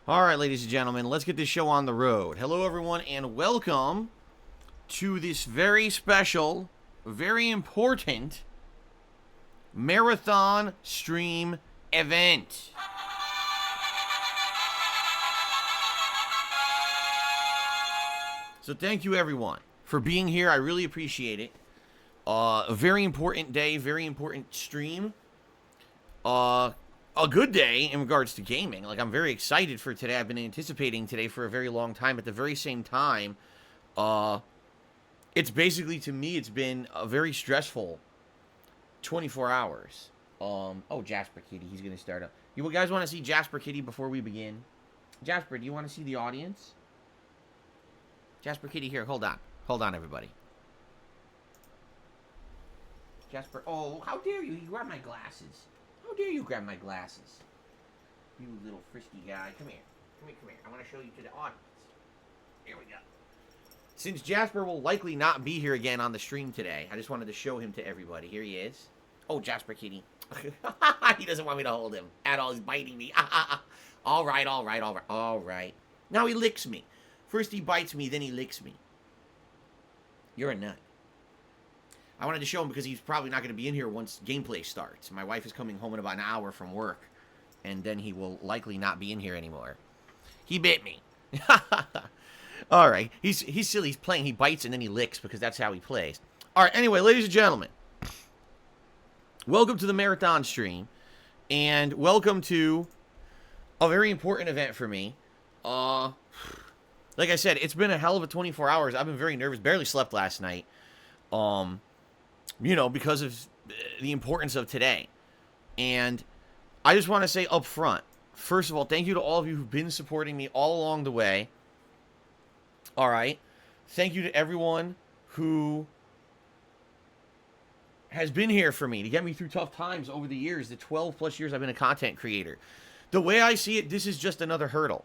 All right, ladies and gentlemen, let's get this show on the road. Hello, everyone, and welcome to this very special, very important marathon stream event. So thank you, everyone, for being here. I really appreciate it. A very important day, very important stream. A good day in regards to gaming. Like, I'm very excited for today. I've been anticipating today for a very long time. At the very same time, it's basically, to me, it's been a very stressful 24 hours. Oh, Jasper Kitty, he's going to start up. You guys want to see Jasper Kitty before we begin? Jasper, do you want to see the audience? Jasper Kitty, here, hold on. Hold on, everybody. Jasper, oh, how dare you? You grabbed my glasses. How dare you grab my glasses? You little frisky guy. Come here. Come here. I want to show you to the audience. Here we go. Since Jasper will likely not be here again on the stream today, I just wanted to show him to everybody. Here he is. Oh, Jasper Kitty. He doesn't want me to hold him at all. He's biting me. All right. Now he licks me. First he bites me, then he licks me. You're a nut. I wanted to show him because he's probably not going to be in here once gameplay starts. My wife is coming home in about an hour from work, and then he will likely not be in here anymore. He bit me. All right. He's silly. He's playing. He bites and then he licks because that's how he plays. All right. Anyway, ladies and gentlemen, welcome to the marathon stream, and welcome to a very important event for me. Like I said, it's been a hell of a 24 hours. I've been very nervous. Barely slept last night. You know, because of the importance of today. And I just want to say up front, first of all, thank you to all of you who've been supporting me all along the way. All right. Thank you to everyone who has been here for me to get me through tough times over the years, the 12 plus years I've been a content creator. The way I see it, this is just another hurdle.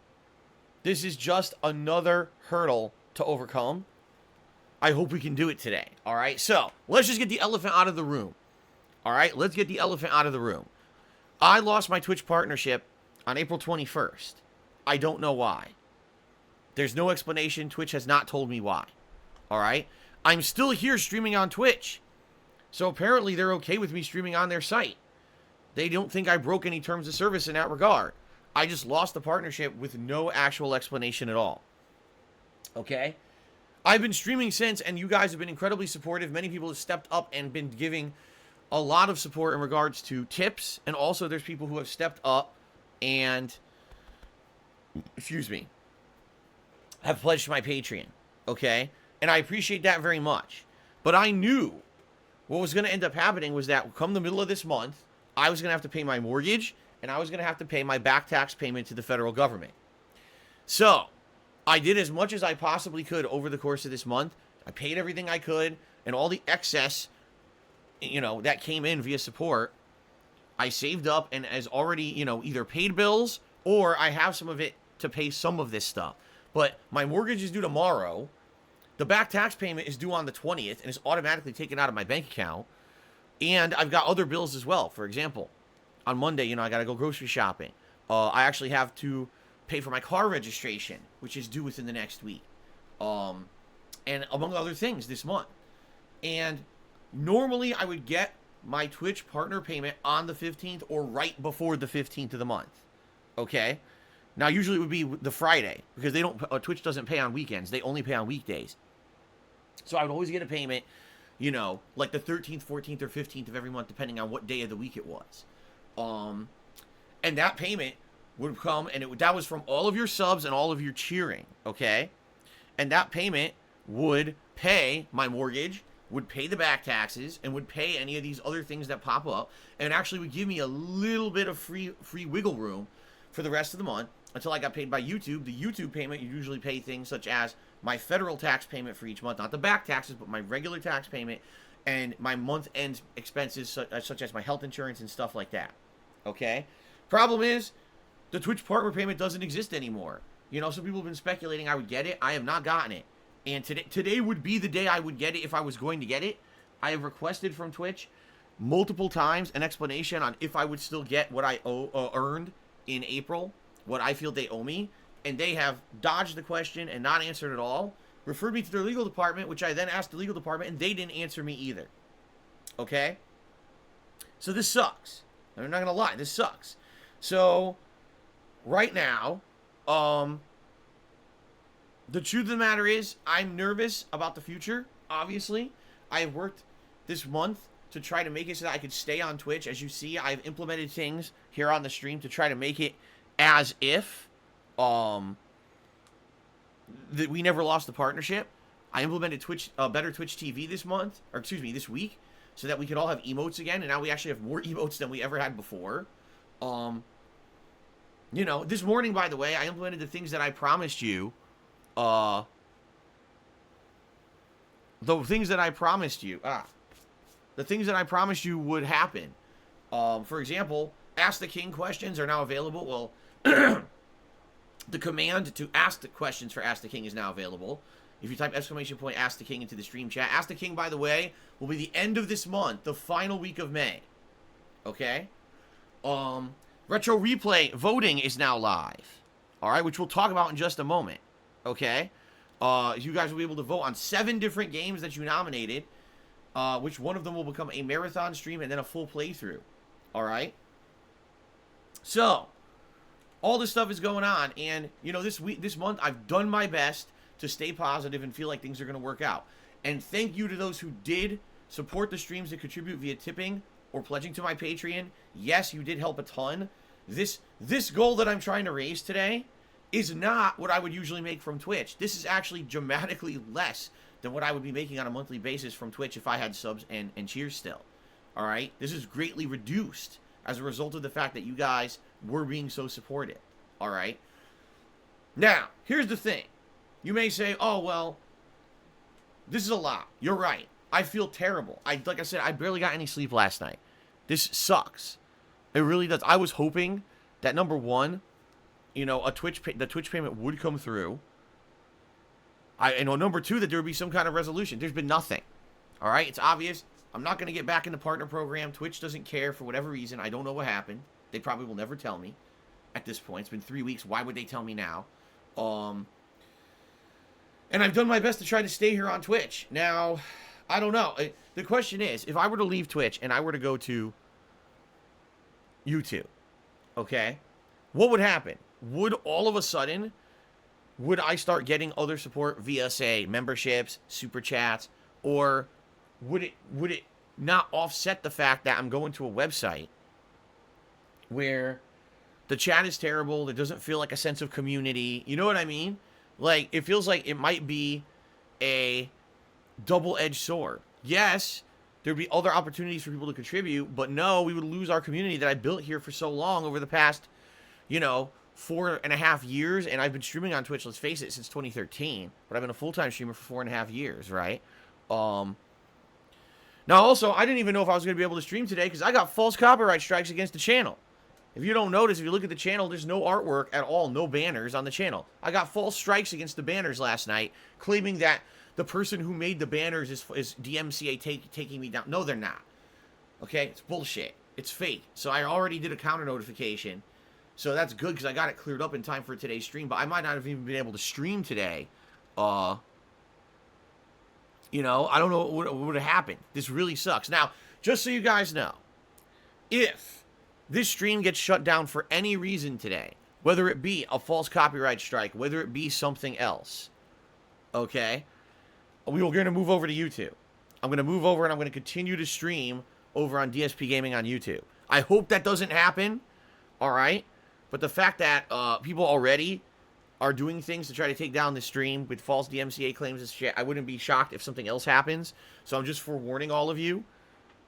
This is just another hurdle to overcome. I hope we can do it today, all right? So, let's just get the elephant out of the room, all right? Let's get the elephant out of the room. I lost my Twitch partnership on April 21st. I don't know why. There's no explanation. Twitch has not told me why, all right? I'm still here streaming on Twitch, so apparently they're okay with me streaming on their site. They don't think I broke any terms of service in that regard. I just lost the partnership with no actual explanation at all, okay? I've been streaming since, and you guys have been incredibly supportive. Many people have stepped up and been giving a lot of support in regards to tips, and also there's people who have stepped up and, have pledged to my Patreon, okay? And I appreciate that very much. But I knew what was going to end up happening was that come the middle of this month, I was going to have to pay my mortgage, and I was going to have to pay my back tax payment to the federal government. So I did as much as I possibly could over the course of this month. I paid everything I could, and all the excess, you know, that came in via support, I saved up and has already, you know, either paid bills or I have some of it to pay some of this stuff. But my mortgage is due tomorrow. The back tax payment is due on the 20th and is automatically taken out of my bank account. And I've got other bills as well. For example, on Monday, you know, I got to go grocery shopping. I actually have to pay for my car registration, which is due within the next week, and among other things this month. And normally I would get my Twitch partner payment on the 15th or right before the 15th of the month, okay? Now usually it would be the Friday because they don't Twitch doesn't pay on weekends. They only pay on weekdays. So I would always get a payment, you know, like the 13th, 14th, or 15th of every month, depending on what day of the week it was. And that payment would come, and that was from all of your subs and all of your cheering, okay? And that payment would pay my mortgage, would pay the back taxes, and would pay any of these other things that pop up, and actually would give me a little bit of free wiggle room for the rest of the month until I got paid by YouTube. The YouTube payment, you usually pay things such as my federal tax payment for each month, not the back taxes, but my regular tax payment, and my month-end expenses such as my health insurance and stuff like that, okay? Problem is, the Twitch partner payment doesn't exist anymore. You know, some people have been speculating I would get it. I have not gotten it. And today would be the day I would get it if I was going to get it. I have requested from Twitch multiple times an explanation on if I would still get what I earned in April what I feel they owe me, and they have dodged the question and not answered at all, referred me to their legal department, which I then asked the legal department, and they didn't answer me either. Okay? So this sucks. I'm not going to lie. This sucks. So, right now, the truth of the matter is, I'm nervous about the future, obviously. I have worked this month to try to make it so that I could stay on Twitch. As you see, I've implemented things here on the stream to try to make it as if that we never lost the partnership. I implemented better Twitch TV this month, or excuse me, this week, so that we could all have emotes again, and now we actually have more emotes than we ever had before. You know, this morning, by the way, I implemented the things that I promised you. The things that I promised you. The things that I promised you would happen. For example, Ask the King questions are now available. Well, the command to ask the questions for Ask the King is now available. If you type exclamation point Ask the King into the stream chat. Ask the King, by the way, will be the end of this month, the final week of May. Okay? Retro Replay voting is now live. Alright, which we'll talk about in just a moment. Okay? You guys will be able to vote on 7 different games that you nominated. Which one of them will become a marathon stream and then a full playthrough. Alright? So, all this stuff is going on. And, you know, this month, I've done my best to stay positive and feel like things are going to work out. And thank you to those who did support the streams and contribute via tipping or pledging to my Patreon. Yes, you did help a ton. This goal that I'm trying to raise today is not what I would usually make from Twitch. This is actually dramatically less than what I would be making on a monthly basis from Twitch if I had subs and cheers still. Alright? This is greatly reduced as a result of the fact that you guys were being so supportive. Alright? Now, here's the thing. You may say, oh, well, this is a lot. You're right. I feel terrible. Like I said, I barely got any sleep last night. This sucks. It really does. I was hoping that, number one, you know, the Twitch payment would come through. Number two, that there would be some kind of resolution. There's been nothing. All right? It's obvious. I'm not going to get back in the partner program. Twitch doesn't care for whatever reason. I don't know what happened. They probably will never tell me at this point. It's been 3 weeks. Why would they tell me now? And I've done my best to try to stay here on Twitch. Now, I don't know. The question is, if I were to leave Twitch and I were to go to YouTube, okay, what would happen? Would all of a sudden, would I start getting other support via, say, memberships, super chats, or would it not offset the fact that I'm going to a website where the chat is terrible, there doesn't feel like a sense of community, you know what I mean? Like, it feels like it might be a double-edged sword. Yes, there'd be other opportunities for people to contribute, but no, we would lose our community that I built here for so long over the past, you know, 4.5 years, and I've been streaming on Twitch, let's face it, since 2013, but I've been a full-time streamer for 4.5 years, right? Now, also, I didn't even know if I was going to be able to stream today, because I got false copyright strikes against the channel. If you don't notice, if you look at the channel, there's no artwork at all, no banners on the channel. I got false strikes against the banners last night, claiming that the person who made the banners is DMCA taking me down. No, they're not. Okay? It's bullshit. It's fake. So I already did a counter notification. So that's good because I got it cleared up in time for today's stream. But I might not have even been able to stream today. You know, I don't know what would have happened. This really sucks. Now, just so you guys know, if this stream gets shut down for any reason today, whether it be a false copyright strike, whether it be something else, okay, we are going to move over to YouTube. I'm going to move over and I'm going to continue to stream over on DSPGaming on YouTube. I hope that doesn't happen, all right? But the fact that people already are doing things to try to take down the stream with false DMCA claims and shit, I wouldn't be shocked if something else happens. So I'm just forewarning all of you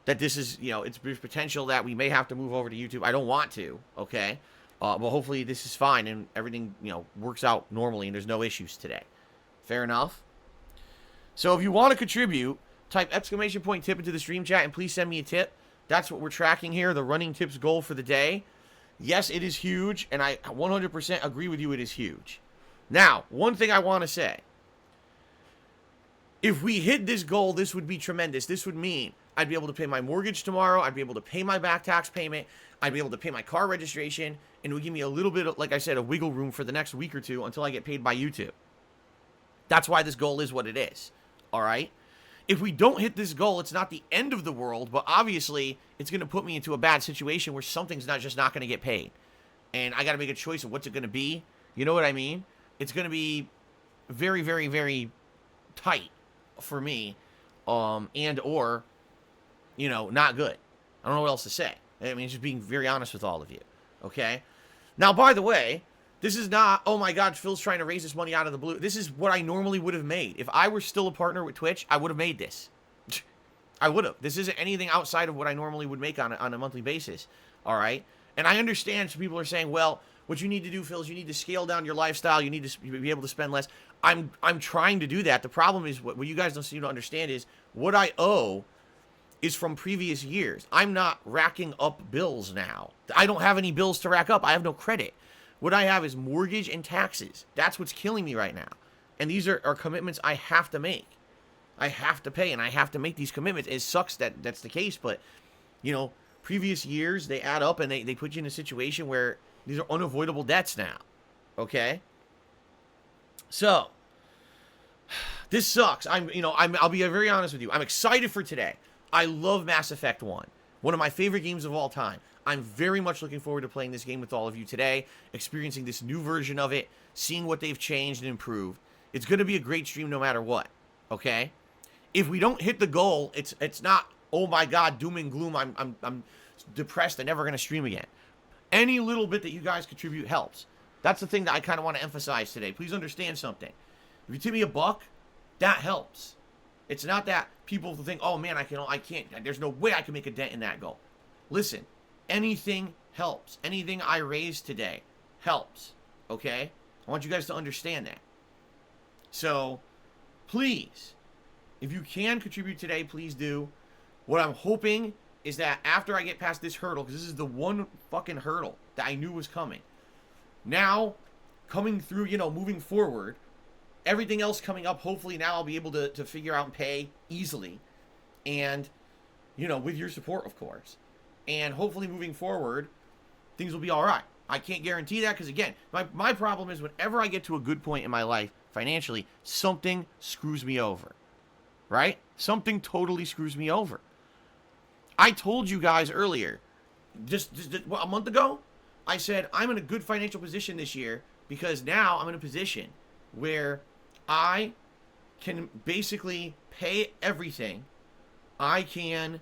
that this is, you know, there's potential that we may have to move over to YouTube. I don't want to, okay? But hopefully this is fine and everything, you know, works out normally and there's no issues today. Fair enough? So if you want to contribute, type exclamation point tip into the stream chat and please send me a tip. That's what we're tracking here, the running tips goal for the day. Yes, it is huge, and I 100% agree with you, it is huge. Now, one thing I want to say. If we hit this goal, this would be tremendous. This would mean I'd be able to pay my mortgage tomorrow. I'd be able to pay my back tax payment. I'd be able to pay my car registration, and it would give me a little bit of, like I said, a wiggle room for the next week or two until I get paid by YouTube. That's why this goal is what it is. All right? If we don't hit this goal, it's not the end of the world, but obviously it's going to put me into a bad situation where something's not going to get paid. And I got to make a choice of what's it going to be. You know what I mean? It's going to be very, very, very tight for me, and or, you know, not good. I don't know what else to say. I mean, just being very honest with all of you, okay? Now, by the way, this is not, oh my God, Phil's trying to raise this money out of the blue. This is what I normally would have made. If I were still a partner with Twitch, I would have made this. I would have. This isn't anything outside of what I normally would make on a monthly basis, all right? And I understand some people are saying, well, what you need to do, Phil, is you need to scale down your lifestyle. You need to be able to spend less. I'm trying to do that. The problem is, what you guys don't seem to understand is what I owe is from previous years. I'm not racking up bills now. I don't have any bills to rack up. I have no credit. What I have is mortgage and taxes. That's what's killing me right now. And these are commitments I have to make. I have to pay, and I have to make these commitments. It sucks that that's the case, but, you know, previous years, they add up, and they put you in a situation where these are unavoidable debts now. Okay? So, this sucks. I'll be very honest with you. I'm excited for today. I love Mass Effect 1. One of my favorite games of all time. I'm very much looking forward to playing this game with all of you today, experiencing this new version of it, seeing what they've changed and improved. It's going to be a great stream no matter what, okay? If we don't hit the goal, it's not, oh my God, doom and gloom, I'm depressed, I'm never going to stream again. Any little bit that you guys contribute helps. That's the thing that I kind of want to emphasize today. Please understand something. If you tip me $1, that helps. It's not that people think, oh man, I can't, there's no way I can make a dent in that goal. Listen, anything helps. Anything I raise today helps, okay? I want you guys to understand that. So, please, if you can contribute today, please do. What I'm hoping is that after I get past this hurdle, because this is the one fucking hurdle that I knew was coming. Now, coming through, you know, moving forward, everything else coming up, hopefully now I'll be able to figure out and pay easily. And, you know, with your support, of course. And hopefully moving forward, things will be all right. I can't guarantee that because, again, my problem is whenever I get to a good point in my life financially, something screws me over. Right? Something totally screws me over. I told you guys earlier, just a month ago, I said I'm in a good financial position this year because now I'm in a position where I can basically pay everything. I can,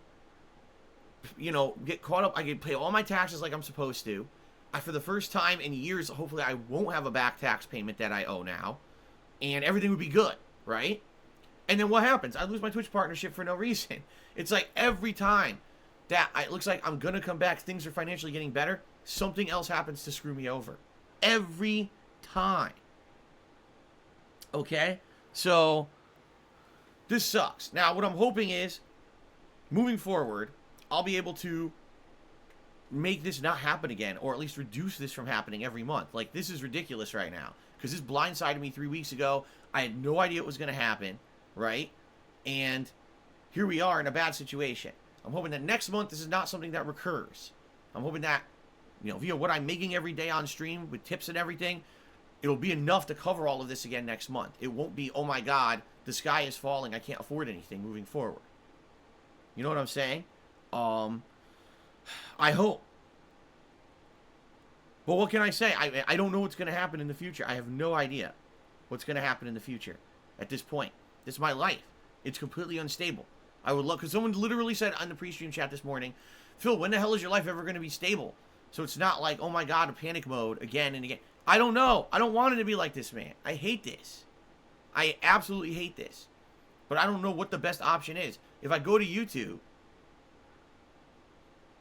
you know, get caught up. I can pay all my taxes like I'm supposed to. For the first time in years, hopefully I won't have a back tax payment that I owe now. And everything would be good, right? And then what happens? I lose my Twitch partnership for no reason. It's like every time that it looks like I'm going to come back, things are financially getting better, something else happens to screw me over. Every time. Okay? So, this sucks. Now, what I'm hoping is, moving forward, I'll be able to make this not happen again, or at least reduce this from happening every month. Like, this is ridiculous right now. Because this blindsided me 3 weeks ago. I had no idea it was going to happen, right? And here we are in a bad situation. I'm hoping that next month this is not something that recurs. I'm hoping that, you know, via what I'm making every day on stream with tips and everything, it'll be enough to cover all of this again next month. It won't be, oh my God, the sky is falling, I can't afford anything moving forward. You know what I'm saying? I hope. But what can I say? I don't know what's going to happen in the future. I have no idea what's going to happen in the future at this point. This is my life. It's completely unstable. I would love, because someone literally said on the pre-stream chat this morning, Phil, when the hell is your life ever going to be stable? So it's not like, oh my God, a panic mode again and again. I don't know. I don't want it to be like this, man. I hate this. I absolutely hate this. But I don't know what the best option is. If I go to YouTube,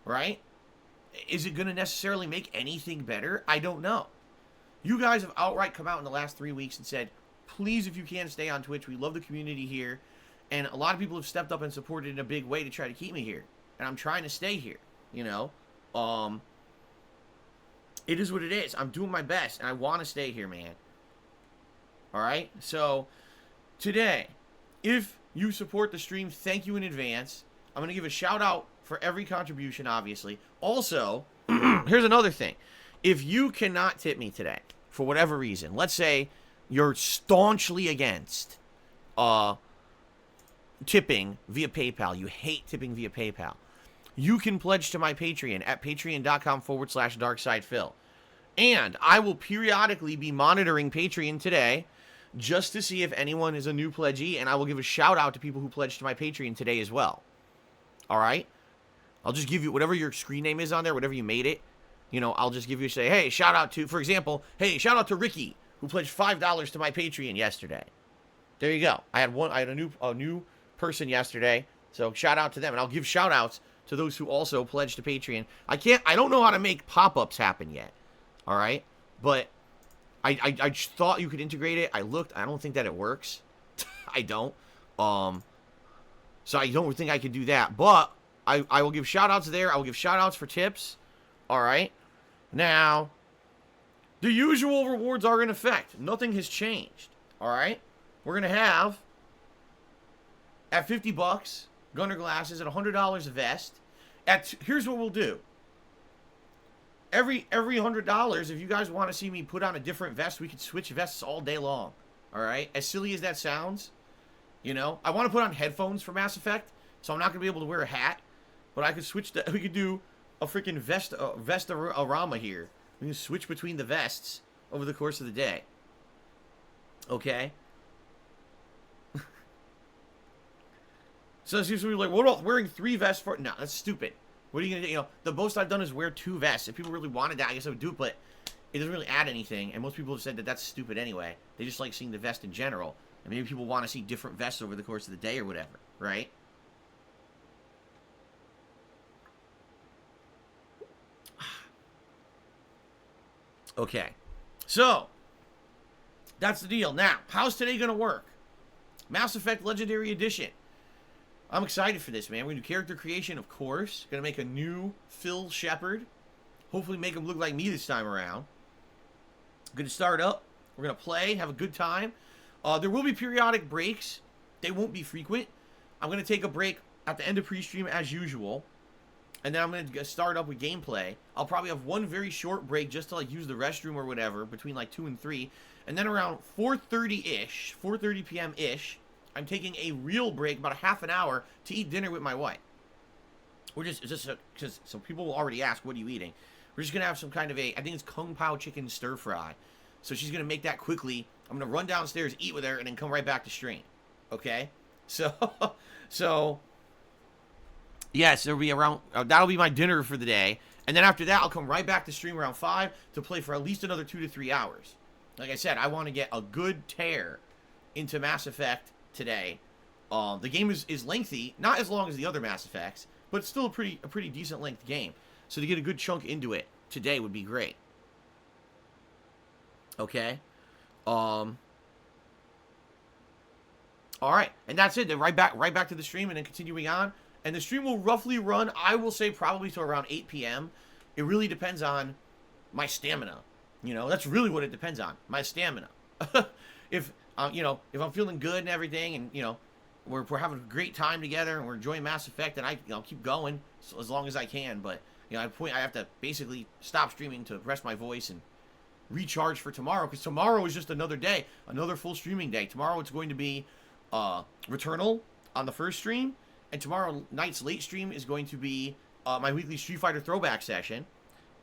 right? Is it going to necessarily make anything better? I don't know. You guys have outright come out in the last 3 weeks and said, please, if you can, stay on Twitch. We love the community here. And a lot of people have stepped up and supported in a big way to try to keep me here. And I'm trying to stay here, you know. It is what it is. I'm doing my best, and I want to stay here, man. All right? So, today, if you support the stream, thank you in advance. I'm going to give a shout-out for every contribution, obviously. Also, Here's another thing. If you cannot tip me today, for whatever reason, let's say you're staunchly against tipping via PayPal. You hate tipping via PayPal. You can pledge to my Patreon at patreon.com/darksidephil. And I will periodically be monitoring Patreon today just to see if anyone is a new pledgee, and I will give a shout out to people who pledged to my Patreon today as well. All right? I'll just give you whatever your screen name is on there, whatever you made it. You know, I'll just give you, say, hey, shout out to, for example, hey, shout out to Ricky, who pledged $5 to my Patreon yesterday. There you go. I had a new person yesterday, so shout out to them, and I'll give shout outs to those who also pledged to Patreon. I don't know how to make pop-ups happen yet. All right? But I thought you could integrate it. I looked. I don't think that it works. I don't. So I don't think I could do that. But I will give shout-outs there. I will give shout-outs for tips. All right? Now, the usual rewards are in effect. Nothing has changed. All right? We're going to have, at $50, Gunner glasses, at $100 a vest. Here's what we'll do. Every $100, if you guys want to see me put on a different vest, we could switch vests all day long. All right? As silly as that sounds, you know, I want to put on headphones for Mass Effect, so I'm not going to be able to wear a hat, but I could switch. We could do a freaking vestarama here. We can switch between the vests over the course of the day. Okay? So it seems to be like, what about wearing 3 vests for? No, that's stupid. What are you going to do? You know, the most I've done is wear 2 vests. If people really wanted that, I guess I would do it, but it doesn't really add anything. And most people have said that that's stupid anyway. They just like seeing the vest in general. And maybe people want to see different vests over the course of the day or whatever, right? Okay. So, that's the deal. Now, how's today going to work? Mass Effect Legendary Edition. I'm excited for this, man. We're going to do character creation, of course. Going to make a new Phil Shepard. Hopefully make him look like me this time around. Going to start up. We're going to play, have a good time. There will be periodic breaks. They won't be frequent. I'm going to take a break at the end of pre-stream as usual. And then I'm going to start up with gameplay. I'll probably have one very short break just to like use the restroom or whatever between like 2 and 3. And then around 4:30-ish, 4:30 p.m.-ish, I'm taking a real break, about a half an hour, to eat dinner with my wife. We're just because some people will already ask, what are you eating? We're just going to have some kind of I think it's Kung Pao chicken stir fry. So she's going to make that quickly. I'm going to run downstairs, eat with her, and then come right back to stream. Okay? So, yes, there'll be around, that'll be my dinner for the day. And then after that, I'll come right back to stream around 5 to play for at least another 2 to 3 hours. Like I said, I want to get a good tear into Mass Effect today. The game is lengthy, not as long as the other Mass Effects, but it's still a pretty decent length game. So to get a good chunk into it today would be great. Okay? All right, and that's it. Then right back to the stream, and then continuing on. And the stream will roughly run, I will say, probably to around 8 p.m. It really depends on my stamina. You know, that's really what it depends on, my stamina. If if I'm feeling good and everything, and we're having a great time together, and we're enjoying Mass Effect, and I'll keep going as long as I can. But at a point, I have to basically stop streaming to rest my voice and recharge for tomorrow, because tomorrow is just another day, another full streaming day. Tomorrow it's going to be Returnal on the first stream, and tomorrow night's late stream is going to be my weekly Street Fighter throwback session,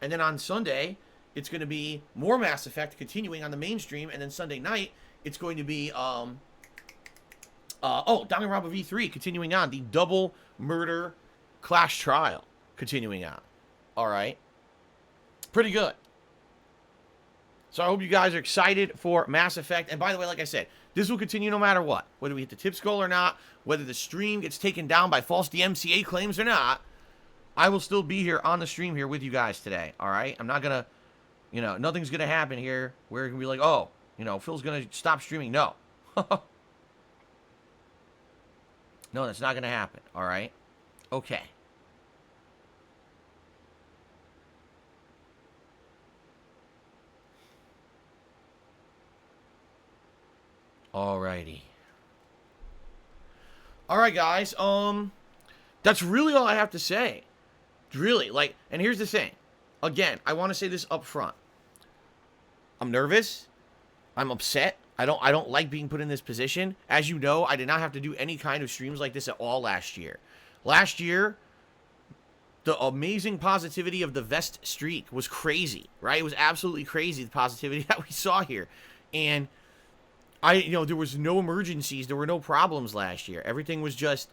and then on Sunday it's going to be more Mass Effect continuing on the main stream, and then Sunday night it's going to be Danganronpa V3 continuing on, the double murder clash trial continuing on. All right, pretty good. So I hope you guys are excited for Mass Effect. And by the way, like I said, this will continue no matter what. Whether we hit the tips goal or not, whether the stream gets taken down by false DMCA claims or not, I will still be here on the stream here with you guys today. All right? I'm not going to, nothing's going to happen here where it can be like, oh, Phil's going to stop streaming. No. No, that's not going to happen. All right? Okay. Alrighty. Alright, guys. That's really all I have to say. Really, and here's the thing. again, I want to say this up front. I'm nervous. I'm upset. I don't like being put in this position. As you know, I did not have to do any kind of streams like this at all last year. Last year, the amazing positivity of the vest streak was crazy, right? It was absolutely crazy, the positivity that we saw here. And there was no emergencies. There were no problems last year. Everything was just,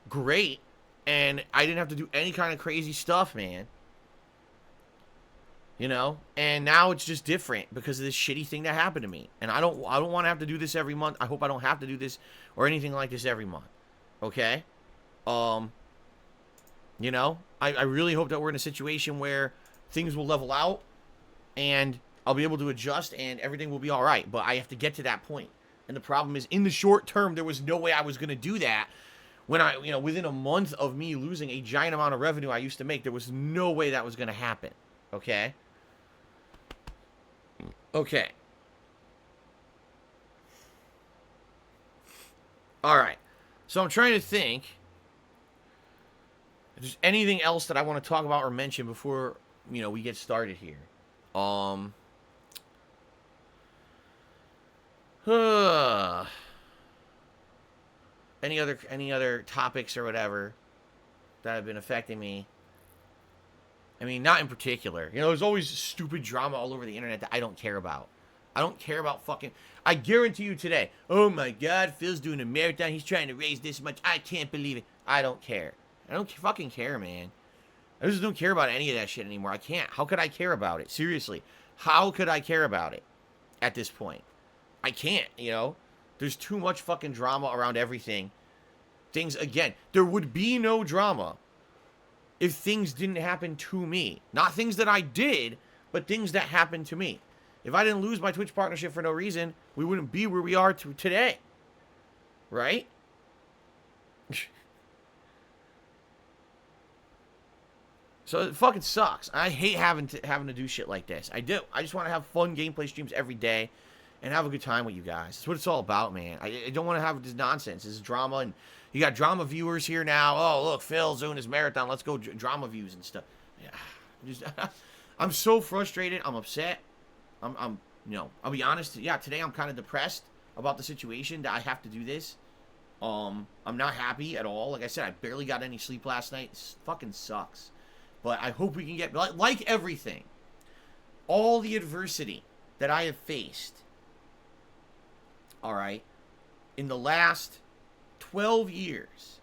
great. And I didn't have to do any kind of crazy stuff, man. And now it's just different because of this shitty thing that happened to me. And I don't want to have to do this every month. I hope I don't have to do this or anything like this every month. Okay? I really hope that we're in a situation where things will level out and I'll be able to adjust and everything will be all right. But I have to get to that point. And the problem is, in the short term, there was no way I was going to do that. When within a month of me losing a giant amount of revenue I used to make, there was no way that was going to happen. Okay? Okay. Alright. So I'm trying to think if there's anything else that I want to talk about or mention before, we get started here. Any other topics or whatever that have been affecting me? I mean, not in particular. There's always stupid drama all over the internet that I don't care about. I don't care about fucking... I guarantee you today, oh my god, Phil's doing a marathon. He's trying to raise this much. I can't believe it. I don't care. I don't fucking care, man. I just don't care about any of that shit anymore. I can't. How could I care about it? Seriously. How could I care about it at this point? I can't, There's too much fucking drama around everything. Again, there would be no drama if things didn't happen to me. Not things that I did, but things that happened to me. If I didn't lose my Twitch partnership for no reason, we wouldn't be where we are today. Right? So it fucking sucks. I hate having to do shit like this. I do. I just want to have fun gameplay streams every day and have a good time with you guys. That's what it's all about, man. I don't want to have this nonsense, this drama, and you got drama viewers here now. Oh, look, Phil's doing his marathon. Let's go drama views and stuff. Yeah, I'm so frustrated. I'm upset. I'll be honest. Yeah, today I'm kind of depressed about the situation that I have to do this. I'm not happy at all. Like I said, I barely got any sleep last night. It fucking sucks. But I hope we can get, like everything, all the adversity that I have faced, all right, in the last 12 years,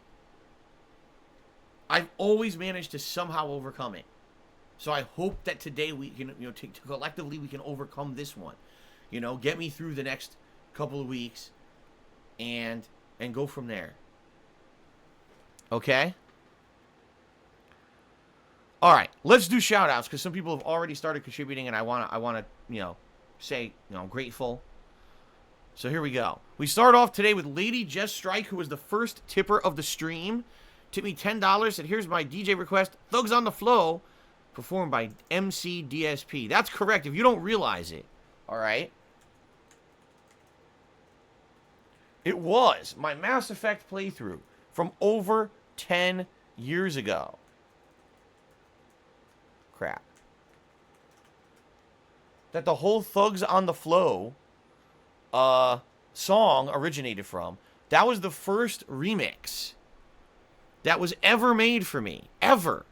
I've always managed to somehow overcome it. So I hope that today we can, collectively we can overcome this one. Get me through the next couple of weeks and go from there. Okay? All right, let's do shout-outs because some people have already started contributing and I want to, say, I'm grateful. So here we go. We start off today with Lady Jess Strike, who was the first tipper of the stream. Tipped me $10, said, here's my DJ request, Thugs on the Flow, performed by MC DSP. That's correct, if you don't realize it. All right? It was my Mass Effect playthrough from over 10 years ago. Crap. That the whole Thugs on the Flow song originated from. That was the first remix that was ever made for me. Ever.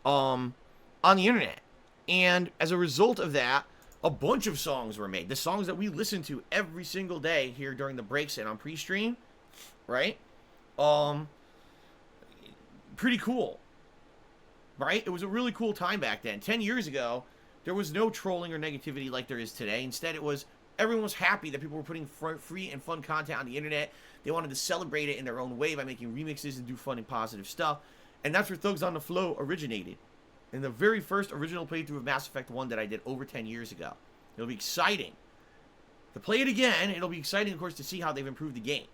On the internet. And as a result of that, a bunch of songs were made. The songs that we listen to every single day here during the breaks and on pre-stream. Right? Pretty cool. Right? It was a really cool time back then. 10 years ago, there was no trolling or negativity like there is today. Instead, everyone was happy that people were putting free and fun content on the internet. They wanted to celebrate it in their own way by making remixes and do fun and positive stuff. And that's where Thugs on the Flow originated. In the very first original playthrough of Mass Effect 1 that I did over 10 years ago. It'll be exciting to play it again. It'll be exciting, of course, to see how they've improved the game.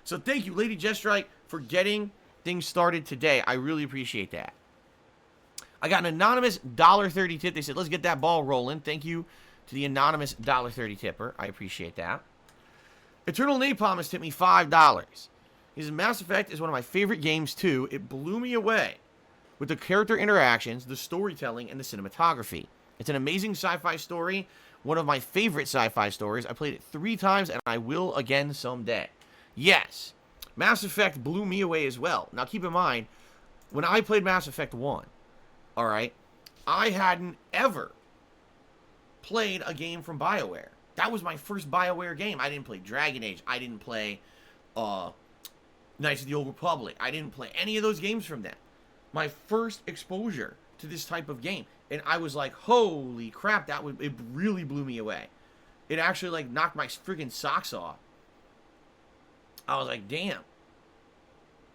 So thank you, Lady Jess Strike, for getting things started today. I really appreciate that. I got an anonymous $1.30 tip. They said, let's get that ball rolling. Thank you to the anonymous $1.30 tipper. I appreciate that. Eternal Napalm has tipped me $5. He says, Mass Effect is one of my favorite games, too. It blew me away. with the character interactions, the storytelling, and the cinematography. It's an amazing sci-fi story, one of my favorite sci-fi stories. I played it 3 times, and I will again someday. Yes, Mass Effect blew me away as well. Now, keep in mind, when I played Mass Effect 1, all right, I hadn't ever played a game from BioWare. That was my first BioWare game. I didn't play Dragon Age. I didn't play Knights of the Old Republic. I didn't play any of those games from them. My first exposure to this type of game. And I was like, holy crap, it really blew me away. It actually, like, knocked my friggin' socks off. I was like, damn.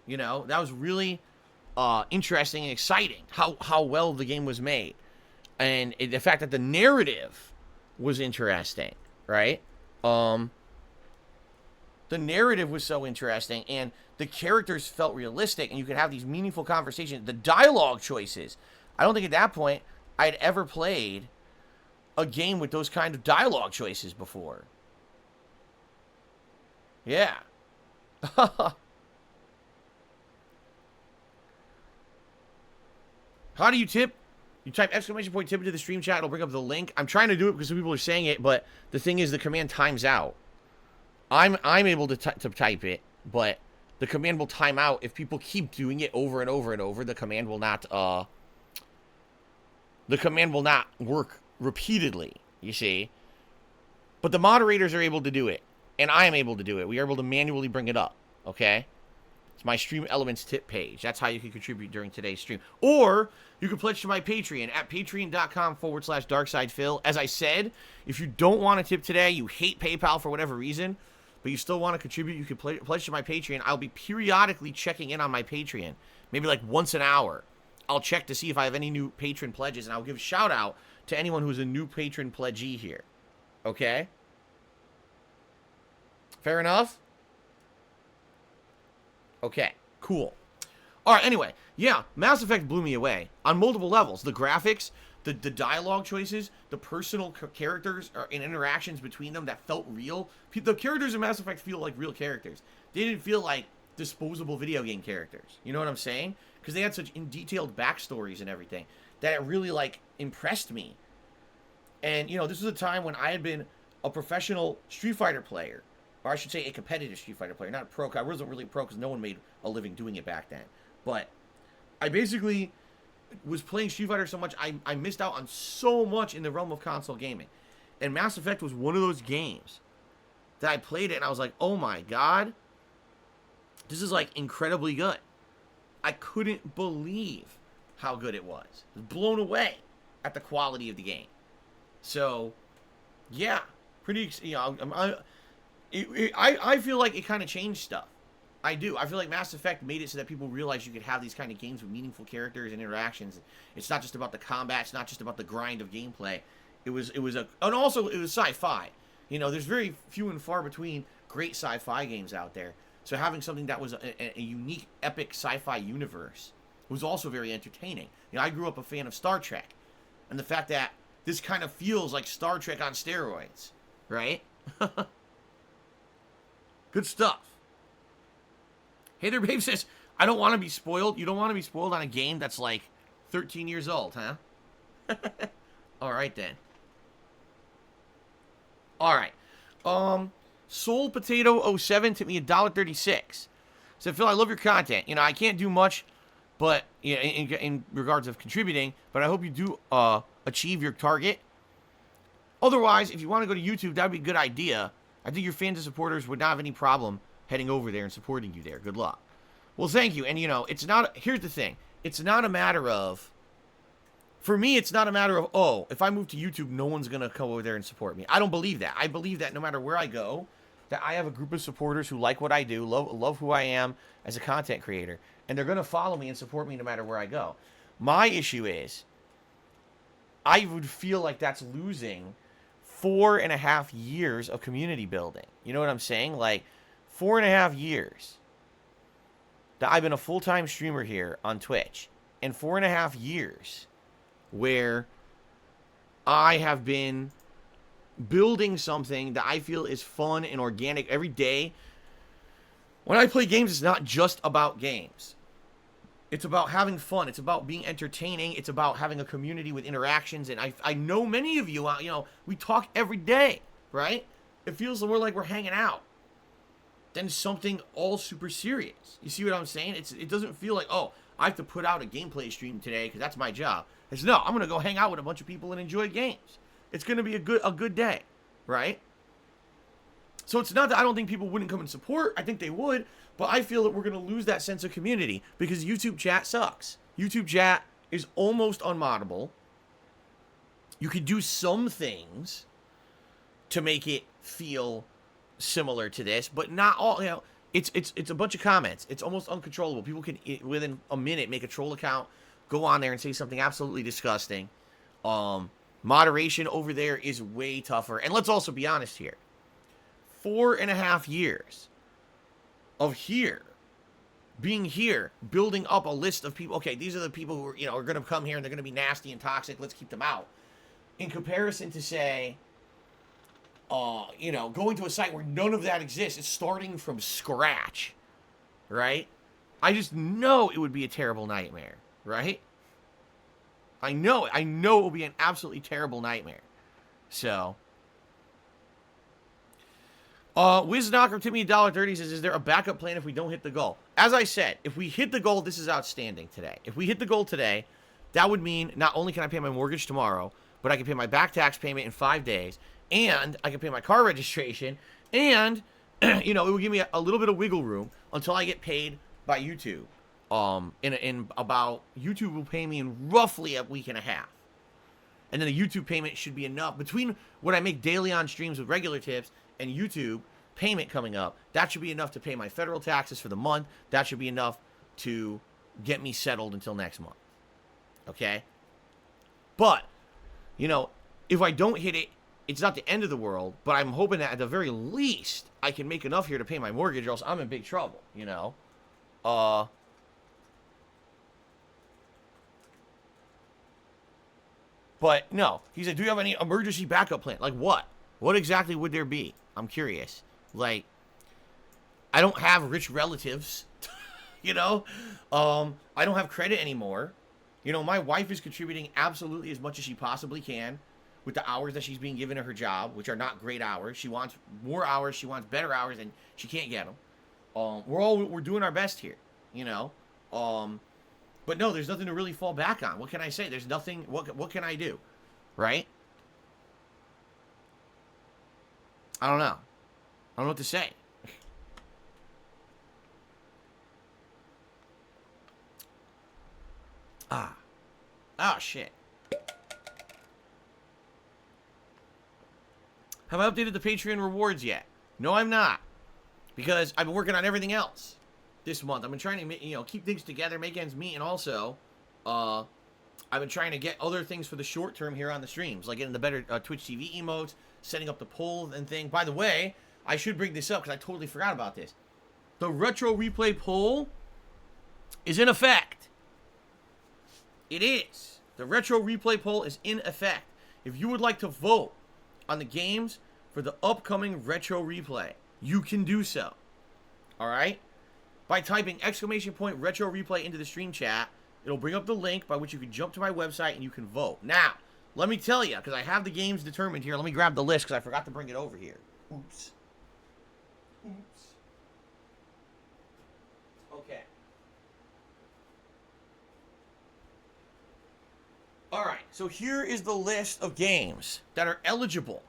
You know, that was really interesting and exciting, how well the game was made. And the fact that the narrative was interesting, right? The narrative was so interesting, and the characters felt realistic, and you could have these meaningful conversations. The dialogue choices. I don't think at that point I'd ever played a game with those kind of dialogue choices before. Yeah. How do you tip? You type exclamation point tip into the stream chat. It'll bring up the link. I'm trying to do it because some people are saying it, but the thing is the command times out. I'm able to type it, but the command will time out if people keep doing it over and over and over. The command will not work repeatedly, you see. But the moderators are able to do it, and I am able to do it. We are able to manually bring it up, okay? It's my Stream Elements tip page. That's how you can contribute during today's stream. Or you can pledge to my Patreon at patreon.com/darksidephil. As I said, if you don't want to tip today, you hate PayPal for whatever reason, but you still want to contribute, you can pledge to my Patreon. I'll be periodically checking in on my Patreon, maybe like once an hour. I'll check to see if I have any new patron pledges, and I'll give a shout out to anyone who's a new patron pledgee here. Okay? Fair enough? Okay, cool. All right, anyway, yeah, Mass Effect blew me away on multiple levels. The graphics, the dialogue choices, the personal characters and interactions between them that felt real. The characters in Mass Effect feel like real characters. They didn't feel like disposable video game characters. You know what I'm saying? Because they had such detailed backstories and everything that it really, like, impressed me. And, you know, this was a time when I had been a professional Street Fighter player. Or I should say a competitive Street Fighter player, not a pro. I wasn't really pro because no one made a living doing it back then. But I basically was playing Street Fighter so much, I missed out on so much in the realm of console gaming. And Mass Effect was one of those games that I played it and I was like, oh my god, this is like incredibly good. I couldn't believe how good it was. I was blown away at the quality of the game. So, yeah, pretty, you know, I feel like it kind of changed stuff. I do. I feel like Mass Effect made it so that people realize you could have these kind of games with meaningful characters and interactions. It's not just about the combat. It's not just about the grind of gameplay. And also it was sci-fi. You know, there's very few and far between great sci-fi games out there. So having something that was a unique, epic sci-fi universe was also very entertaining. You know, I grew up a fan of Star Trek, and the fact that this kind of feels like Star Trek on steroids, right? Good stuff. Hey there, babe says, I don't want to be spoiled. You don't want to be spoiled on a game that's like 13 years old, huh? All right, then. All right. Soul Potato 07 took me $1.36. Said, Phil, I love your content. You know, I can't do much, but you know, in regards of contributing, but I hope you do achieve your target. Otherwise, if you want to go to YouTube, that would be a good idea. I think your fans and supporters would not have any problem heading over there and supporting you there. Good luck. Well, thank you. And, you know, it's not... Here's the thing. It's not a matter of... For me, it's not a matter of, oh, if I move to YouTube, no one's going to come over there and support me. I don't believe that. I believe that no matter where I go, that I have a group of supporters who like what I do, love who I am as a content creator, and they're going to follow me and support me no matter where I go. My issue is, I would feel like that's losing 4.5 years of community building. You know what I'm saying? Like, 4.5 years that I've been a full-time streamer here on Twitch, and 4.5 years where I have been building something that I feel is fun and organic every day. When I play games, it's not just about games. It's about having fun. It's about being entertaining. It's about having a community with interactions. And I know many of you, we talk every day, right? It feels more like we're hanging out than something all super serious. You see what I'm saying? It doesn't feel like, oh, I have to put out a gameplay stream today because that's my job. It's no, I'm going to go hang out with a bunch of people and enjoy games. It's going to be a good day, right? So it's not that I don't think people wouldn't come and support. I think they would. But I feel that we're going to lose that sense of community because YouTube chat sucks. YouTube chat is almost unmoddable. You could do some things to make it feel similar to this, but not all. It's a bunch of comments. It's almost uncontrollable. People can, within a minute, make a troll account, go on there and say something absolutely disgusting. Moderation over there is way tougher. And let's also be honest here. 4.5 years of being here, building up a list of people. Okay, these are the people who are going to come here and they're going to be nasty and toxic. Let's keep them out. In comparison to, say, going to a site where none of that exists, it's starting from scratch, right? I just know it would be a terrible nightmare, right? I know it will be an absolutely terrible nightmare. So, WizKnocker tipped me $1.30, says, is there a backup plan if we don't hit the goal? As I said, if we hit the goal, this is outstanding today. If we hit the goal today, that would mean not only can I pay my mortgage tomorrow, but I can pay my back tax payment in 5 days, and I can pay my car registration, and, it will give me a little bit of wiggle room until I get paid by YouTube. YouTube will pay me in roughly a week and a half. And then the YouTube payment should be enough. Between what I make daily on streams with regular tips and YouTube payment coming up, that should be enough to pay my federal taxes for the month. That should be enough to get me settled until next month. Okay? But, if I don't hit it, it's not the end of the world, but I'm hoping that at the very least, I can make enough here to pay my mortgage, or else I'm in big trouble, But, no. He said, do you have any emergency backup plan? Like, what? What exactly would there be? I'm curious. Like, I don't have rich relatives, I don't have credit anymore. My wife is contributing absolutely as much as she possibly can with the hours that she's being given to her job, which are not great hours. She wants more hours. She wants better hours, and she can't get them. We're doing our best here, But no, there's nothing to really fall back on. What can I say? There's nothing. What can I do? Right? I don't know. I don't know what to say. Oh, shit. Have I updated the Patreon rewards yet? No, I'm not. Because I've been working on everything else this month. I've been trying to, keep things together, make ends meet, and also, I've been trying to get other things for the short term here on the streams, like getting the better Twitch TV emotes, setting up the poll and thing. By the way, I should bring this up because I totally forgot about this. The retro replay poll is in effect. It is. The retro replay poll is in effect. If you would like to vote on the games for the upcoming retro replay, you can do so. All right? By typing ! retro replay into the stream chat, it'll bring up the link by which you can jump to my website and you can vote. Now, let me tell you, because I have the games determined here. Let me grab the list because I forgot to bring it over here. Oops. Okay. All right, so here is the list of games that are eligible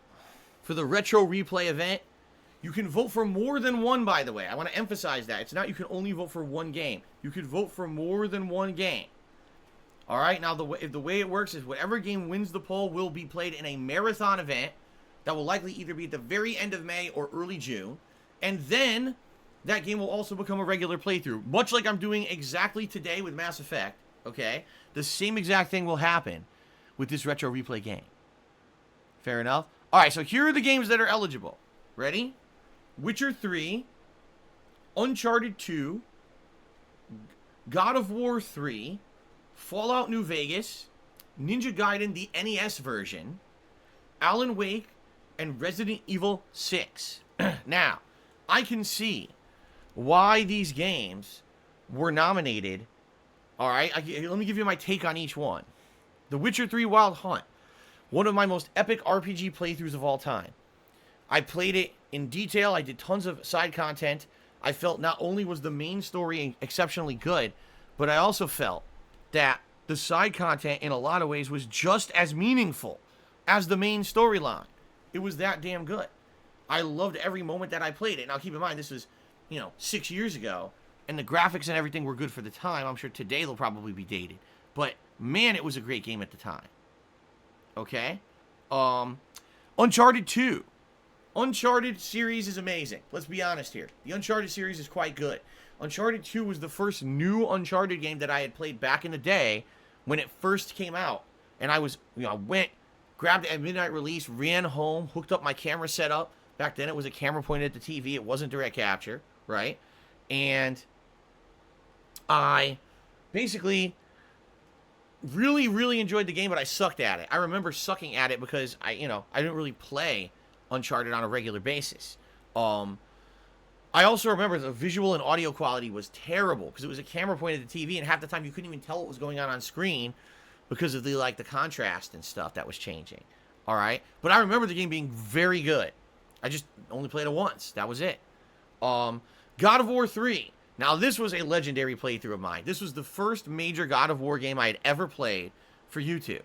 for the retro replay event. You can vote for more than one, by the way. I want to emphasize that. It's not you can only vote for one game. You can vote for more than one game. All right, now the way it works is whatever game wins the poll will be played in a marathon event that will likely either be at the very end of May or early June. And then that game will also become a regular playthrough, much like I'm doing exactly today with Mass Effect, okay? The same exact thing will happen with this retro replay game. Fair enough? All right, so here are the games that are eligible. Ready? Witcher 3, Uncharted 2, God of War 3, Fallout New Vegas, Ninja Gaiden, the NES version, Alan Wake, and Resident Evil 6. Now, I can see why these games were nominated All right, let me give you my take on each one. The Witcher 3 Wild Hunt, one of my most epic RPG playthroughs of all time. I played it in detail. I did tons of side content. I felt not only was the main story exceptionally good, but I also felt that the side content in a lot of ways was just as meaningful as the main storyline. It was that damn good. I loved every moment that I played it. Now keep in mind, this was, 6 years ago, and the graphics and everything were good for the time. I'm sure today they'll probably be dated. But man, it was a great game at the time. Okay? Uncharted 2. Uncharted series is amazing. Let's be honest here. The Uncharted series is quite good. Uncharted 2 was the first new Uncharted game that I had played back in the day when it first came out. And I was, I went, grabbed it at midnight release, ran home, hooked up my camera setup. Back then it was a camera pointed at the TV. It wasn't direct capture, right? And I basically really, really enjoyed the game, but I sucked at it. I remember sucking at it because I didn't really play Uncharted on a regular basis. I also remember the visual and audio quality was terrible because it was a camera pointed at the TV, and half the time you couldn't even tell what was going on screen because of the contrast and stuff that was changing. All right, but I remember the game being very good. I just only played it once. That was it. God of War 3. Now, this was a legendary playthrough of mine. This was the first major God of War game I had ever played for YouTube.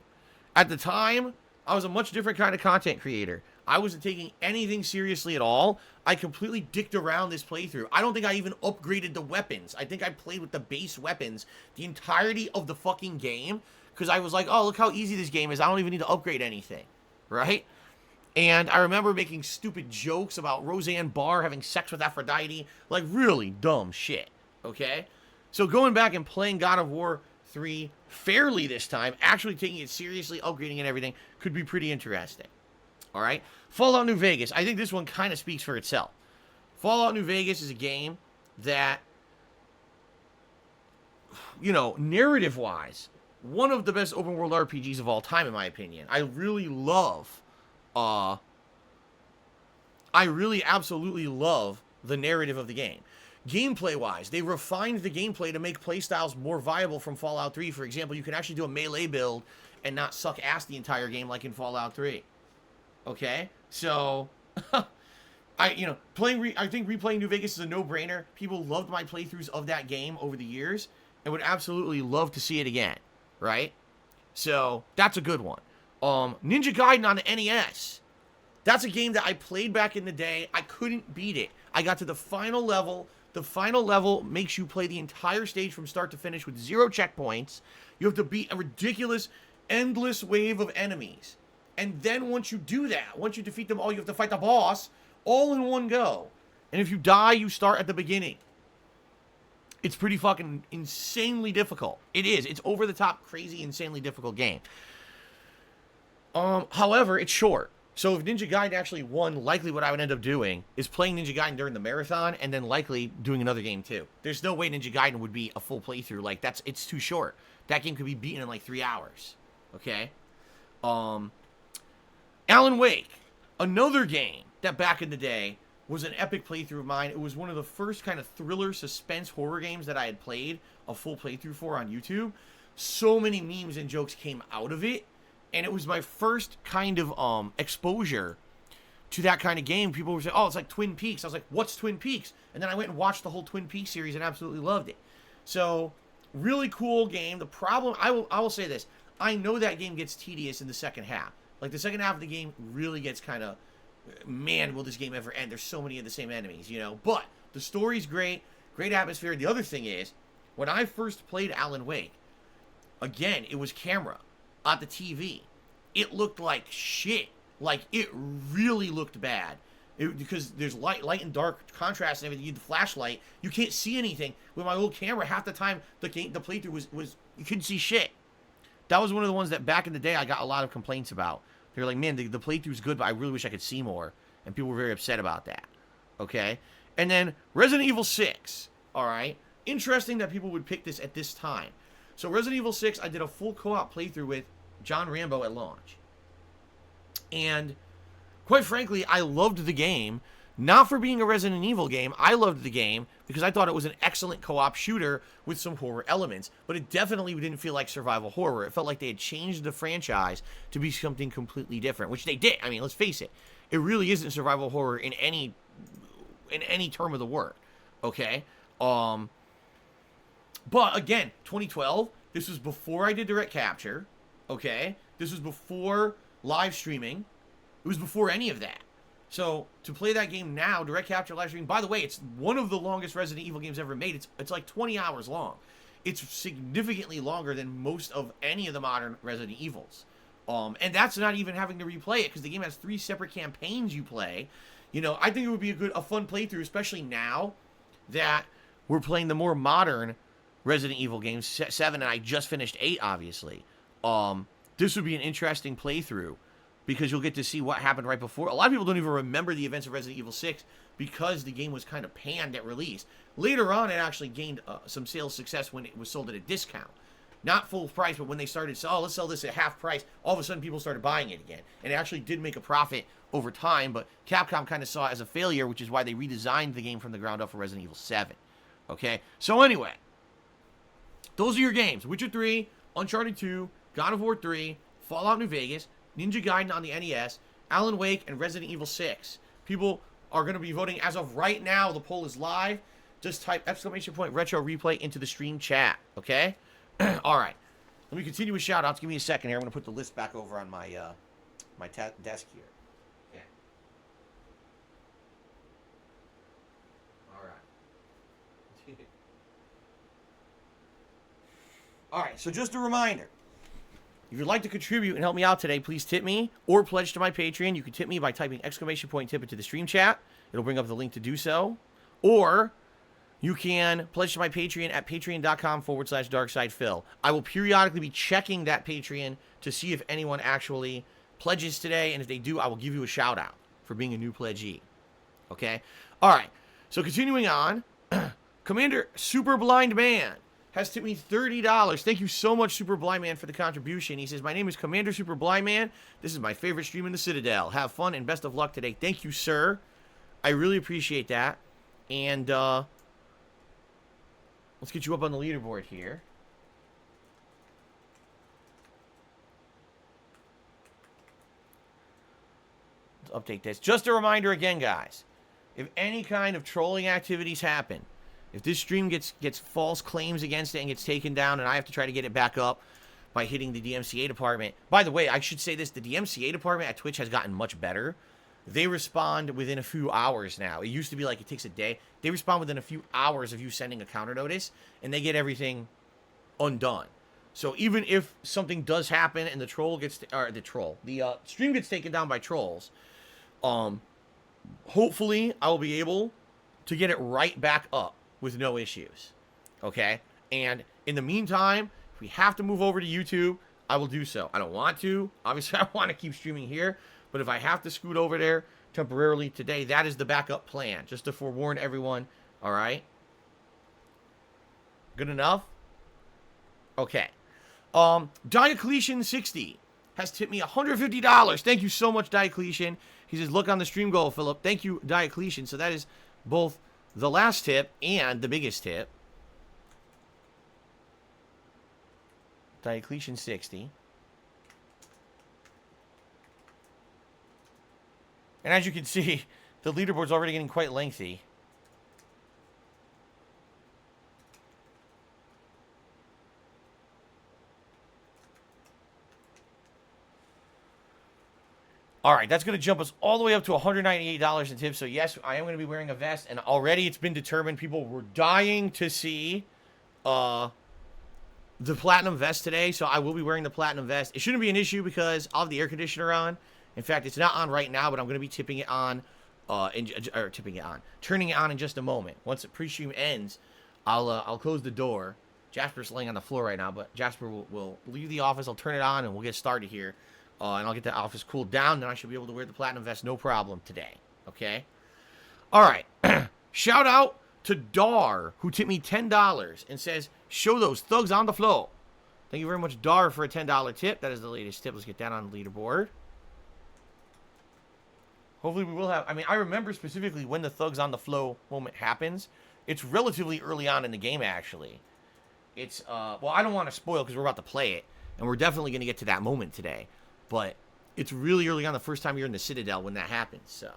At the time, I was a much different kind of content creator. I wasn't taking anything seriously at all. I completely dicked around this playthrough. I don't think I even upgraded the weapons. I think I played with the base weapons the entirety of the fucking game because I was like, oh, look how easy this game is. I don't even need to upgrade anything, right? And I remember making stupid jokes about Roseanne Barr having sex with Aphrodite. Like, really dumb shit, okay? So going back and playing God of War 3 fairly this time, actually taking it seriously, upgrading and everything, could be pretty interesting. All right? Fallout New Vegas. I think this one kind of speaks for itself. Fallout New Vegas is a game that, narrative-wise, one of the best open-world RPGs of all time, in my opinion. I really absolutely love the narrative of the game. Gameplay-wise, they refined the gameplay to make playstyles more viable from Fallout 3. For example, you can actually do a melee build and not suck ass the entire game like in Fallout 3. Okay? So, I think replaying New Vegas is a no-brainer. People loved my playthroughs of that game over the years and would absolutely love to see it again, right? So, that's a good one. Ninja Gaiden on the NES. That's a game that I played back in the day. I couldn't beat it. I got to the final level. The final level makes you play the entire stage from start to finish with 0 checkpoints. You have to beat a ridiculous, endless wave of enemies. And then once you do that, once you defeat them all, you have to fight the boss all in one go. And if you die, you start at the beginning. It's pretty fucking insanely difficult. It is. It's over the top, crazy, insanely difficult game. However, it's short. So if Ninja Gaiden actually won, likely what I would end up doing is playing Ninja Gaiden during the marathon and then likely doing another game too. There's no way Ninja Gaiden would be a full playthrough. It's too short. That game could be beaten in 3 hours. Okay? Alan Wake. Another game that back in the day was an epic playthrough of mine. It was one of the first kind of thriller, suspense, horror games that I had played a full playthrough for on YouTube. So many memes and jokes came out of it. And it was my first kind of exposure to that kind of game. People were saying, oh, it's like Twin Peaks. I was like, what's Twin Peaks? And then I went and watched the whole Twin Peaks series and absolutely loved it. So, really cool game. The problem, I will say this. I know that game gets tedious in the second half. The second half of the game really gets kind of, man, will this game ever end? There's so many of the same enemies, But the story's great. Great atmosphere. The other thing is, when I first played Alan Wake, again, it was camera. At the TV, it looked like shit. It really looked bad. Because there's light and dark contrast and everything. You need the flashlight. You can't see anything. With my old camera, half the time the playthrough was you couldn't see shit. That was one of the ones that back in the day I got a lot of complaints about. They were like, man, the playthrough's good, but I really wish I could see more. And people were very upset about that. Okay? And then Resident Evil 6. Alright? Interesting that people would pick this at this time. So Resident Evil 6, I did a full co-op playthrough with John Rambo at launch. And quite frankly, I loved the game Not for being a Resident Evil game. I loved the game because I thought it was an excellent co-op shooter with some horror elements. But it definitely didn't feel like survival horror. It felt like they had changed the franchise to be something completely different, which they did. I mean, let's face it. It really isn't survival horror in any term of the word. Okay? But again, 2012, this was before I did direct capture. Okay? This was before live streaming. It was before any of that. So, to play that game now, direct capture live streaming, by the way, it's one of the longest Resident Evil games ever made. It's like 20 hours long. It's significantly longer than most of any of the modern Resident Evils. And that's not even having to replay it, because the game has 3 separate campaigns you play. You know, I think it would be a fun playthrough, especially now that we're playing the more modern Resident Evil games, 7, and I just finished 8, obviously. This would be an interesting playthrough, because you'll get to see what happened right before. A lot of people don't even remember the events of Resident Evil 6 because the game was kind of panned at release. Later on, it actually gained some sales success when it was sold at a discount. Not full price, but when they started, let's sell this at half price, all of a sudden people started buying it again. And it actually did make a profit over time, but Capcom kind of saw it as a failure, which is why they redesigned the game from the ground up for Resident Evil 7. Okay? So anyway, those are your games. Witcher 3, Uncharted 2, God of War 3, Fallout New Vegas, Ninja Gaiden on the NES, Alan Wake, and Resident Evil 6. People are going to be voting as of right now. The poll is live. Just type ! Retro Replay into the stream chat. Okay? All right. Let me continue with shout-outs. Give me a second here. I'm going to put the list back over on my desk here. Okay. All right. All right. So just a reminder. If you'd like to contribute and help me out today, please tip me or pledge to my Patreon. You can tip me by typing ! Tip into the stream chat. It'll bring up the link to do so. Or you can pledge to my Patreon at patreon.com/darksidefil. I will periodically be checking that Patreon to see if anyone actually pledges today. And if they do, I will give you a shout out for being a new pledgee. Okay? All right. So continuing on, Commander Super Blind Man has tipped me $30. Thank you so much, Super Blind Man, for the contribution. He says, my name is Commander Super Blind Man. This is my favorite stream in the Citadel. Have fun and best of luck today. Thank you, sir. I really appreciate that. And let's get you up on the leaderboard here. Let's update this. Just a reminder again, guys. If any kind of trolling activities happen, if this stream gets false claims against it and gets taken down and I have to try to get it back up by hitting the DMCA department. By the way, I should say this. The DMCA department at Twitch has gotten much better. They respond within a few hours now. It used to be like it takes a day. They respond within a few hours of you sending a counter notice, and they get everything undone. So even if something does happen and the stream gets taken down by trolls, hopefully I will be able to get it right back up with no issues. Okay? And in the meantime, if we have to move over to YouTube, I will do so. I don't want to. Obviously, I want to keep streaming here. But if I have to scoot over there temporarily today, that is the backup plan. Just to forewarn everyone. All right? Good enough? Okay. Diocletian60 has tipped me $150. Thank you so much, Diocletian. He says, look on the stream goal, Philip. Thank you, Diocletian. So that is both the last tip and the biggest tip. Diocletian60. And as you can see, the leaderboard's already getting quite lengthy. All right, that's going to jump us all the way up to $198 in tips. So, yes, I am going to be wearing a vest. And already it's been determined people were dying to see the platinum vest today. So, I will be wearing the platinum vest. It shouldn't be an issue because I'll have the air conditioner on. In fact, it's not on right now, but I'm going to be turning it on in just a moment. Once the pre-stream ends, I'll close the door. Jasper's laying on the floor right now, but Jasper will leave the office. I'll turn it on, and we'll get started here. And I'll get the office cooled down, then I should be able to wear the platinum vest no problem today. Okay? All right. Shout out to Dar, who tipped me $10 and says, show those thugs on the floor. Thank you very much, Dar, for a $10 tip. That is the latest tip. Let's get that on the leaderboard. Hopefully we will have... I mean, I remember specifically when the Thugs on the Flow moment happens. It's relatively early on in the game, actually. It's, well, I don't want to spoil because we're about to play it. And we're definitely going to get to that moment today. But it's really early on, the first time you're in the Citadel when that happens, so...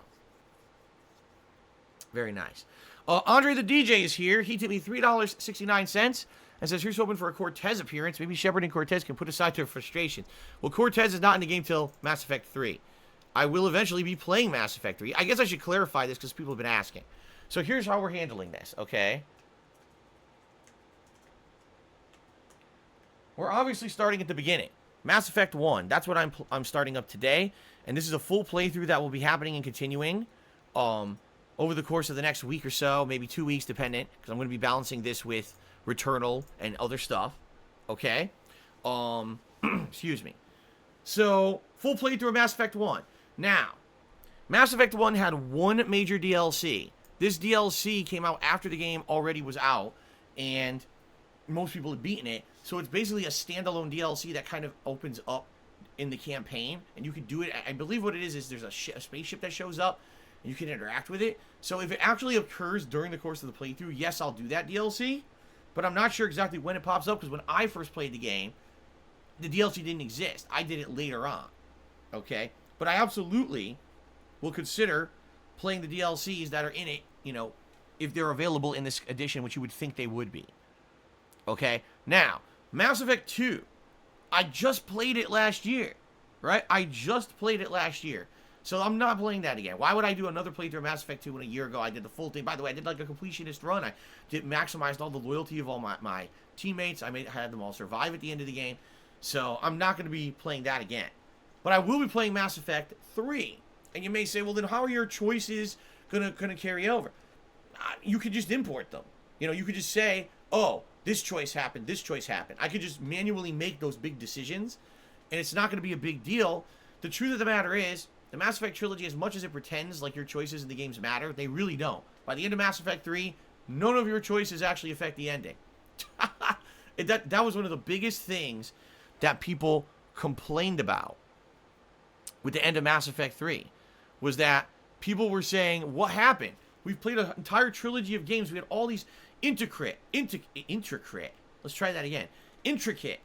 Very nice. Andre the DJ is here. He tipped me $3.69 and says, here's hoping for a Cortez appearance. Maybe Shepard and Cortez can put aside their frustrations. Well, Cortez is not in the game till Mass Effect 3. I will eventually be playing Mass Effect 3. I guess I should clarify this because people have been asking. So here's how we're handling this, okay? We're obviously starting at the beginning. Mass Effect 1, that's what I'm starting up today. And this is a full playthrough that will be happening and continuing over the course of the next week or so, maybe 2 weeks, dependent, because I'm going to be balancing this with Returnal and other stuff, okay? Excuse me. So, full playthrough of Mass Effect 1. Now, Mass Effect 1 had one major DLC. This DLC came out after the game already was out, and most people had beaten it, so it's basically a standalone DLC that kind of opens up in the campaign, and you can do it. I believe what it is there's a spaceship that shows up, and you can interact with it. So if it actually occurs during the course of the playthrough, yes, I'll do that DLC, but I'm not sure exactly when it pops up, because when I first played the game, the DLC didn't exist. I did it later on, okay? But I absolutely will consider playing the DLCs that are in it, you know, if they're available in this edition, which you would think they would be, okay? Now, Mass Effect 2, I just played it last year, right? I just played it last year. So I'm not playing that again. Why would I do another playthrough of Mass Effect 2 when a year ago I did the full thing? By the way, I did like a completionist run. I maximized all the loyalty of all my teammates. I had them all survive at the end of the game. So I'm not going to be playing that again. But I will be playing Mass Effect 3. And you may say, well, then how are your choices going to carry over? You could just import them. You know, you could just say, oh, this choice happened, this choice happened. I could just manually make those big decisions. And it's not going to be a big deal. The truth of the matter is, the Mass Effect trilogy, as much as it pretends like your choices in the games matter, they really don't. By the end of Mass Effect 3, none of your choices actually affect the ending. That was one of the biggest things that people complained about with the end of Mass Effect 3, was that people were saying, what happened? We've played an entire trilogy of games. We had all these intricate, let's try that again, intricate,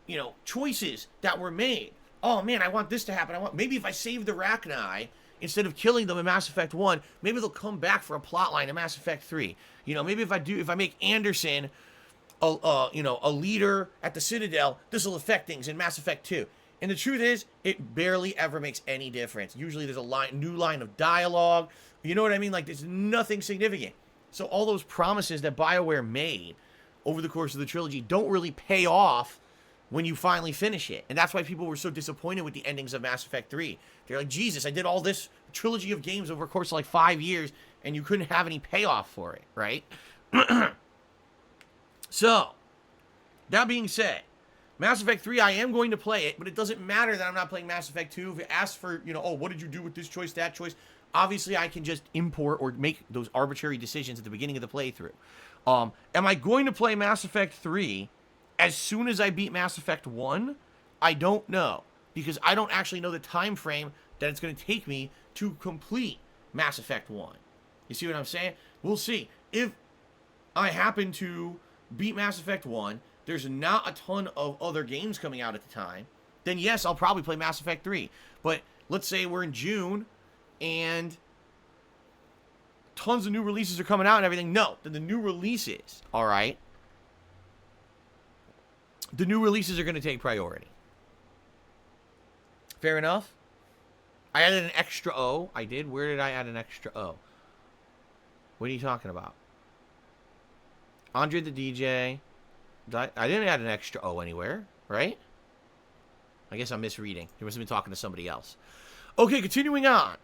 you know, choices that were made. Oh man, I want this to happen. Maybe if I save the Rachni instead of killing them in Mass Effect 1, maybe they'll come back for a plotline in Mass Effect 3. You know, maybe if I make Anderson a leader at the Citadel, this will affect things in Mass Effect 2. And the truth is, it barely ever makes any difference. Usually there's a new line of dialogue. You know what I mean? Like, there's nothing significant. So all those promises that BioWare made over the course of the trilogy don't really pay off when you finally finish it. And that's why people were so disappointed with the endings of Mass Effect 3. They're like, Jesus, I did all this trilogy of games over a course of like 5 years, and you couldn't have any payoff for it, right? So, that being said, Mass Effect 3, I am going to play it, but it doesn't matter that I'm not playing Mass Effect 2. If it asks for, you know, oh, what did you do with this choice, that choice? Obviously, I can just import or make those arbitrary decisions at the beginning of the playthrough. Am I going to play Mass Effect 3 as soon as I beat Mass Effect 1? I don't know, because I don't actually know the time frame that it's going to take me to complete Mass Effect 1. You see what I'm saying? We'll see. If I happen to beat Mass Effect 1, there's not a ton of other games coming out at the time, then yes, I'll probably play Mass Effect 3. But let's say we're in June, and tons of new releases are coming out and everything. No, then the new releases, all right, the new releases are going to take priority. Fair enough? I added an extra O. I did. Where did I add an extra O? What are you talking about? Andre the DJ. I didn't add an extra O anywhere, right? I guess I'm misreading. He must have been talking to somebody else. Okay, continuing on.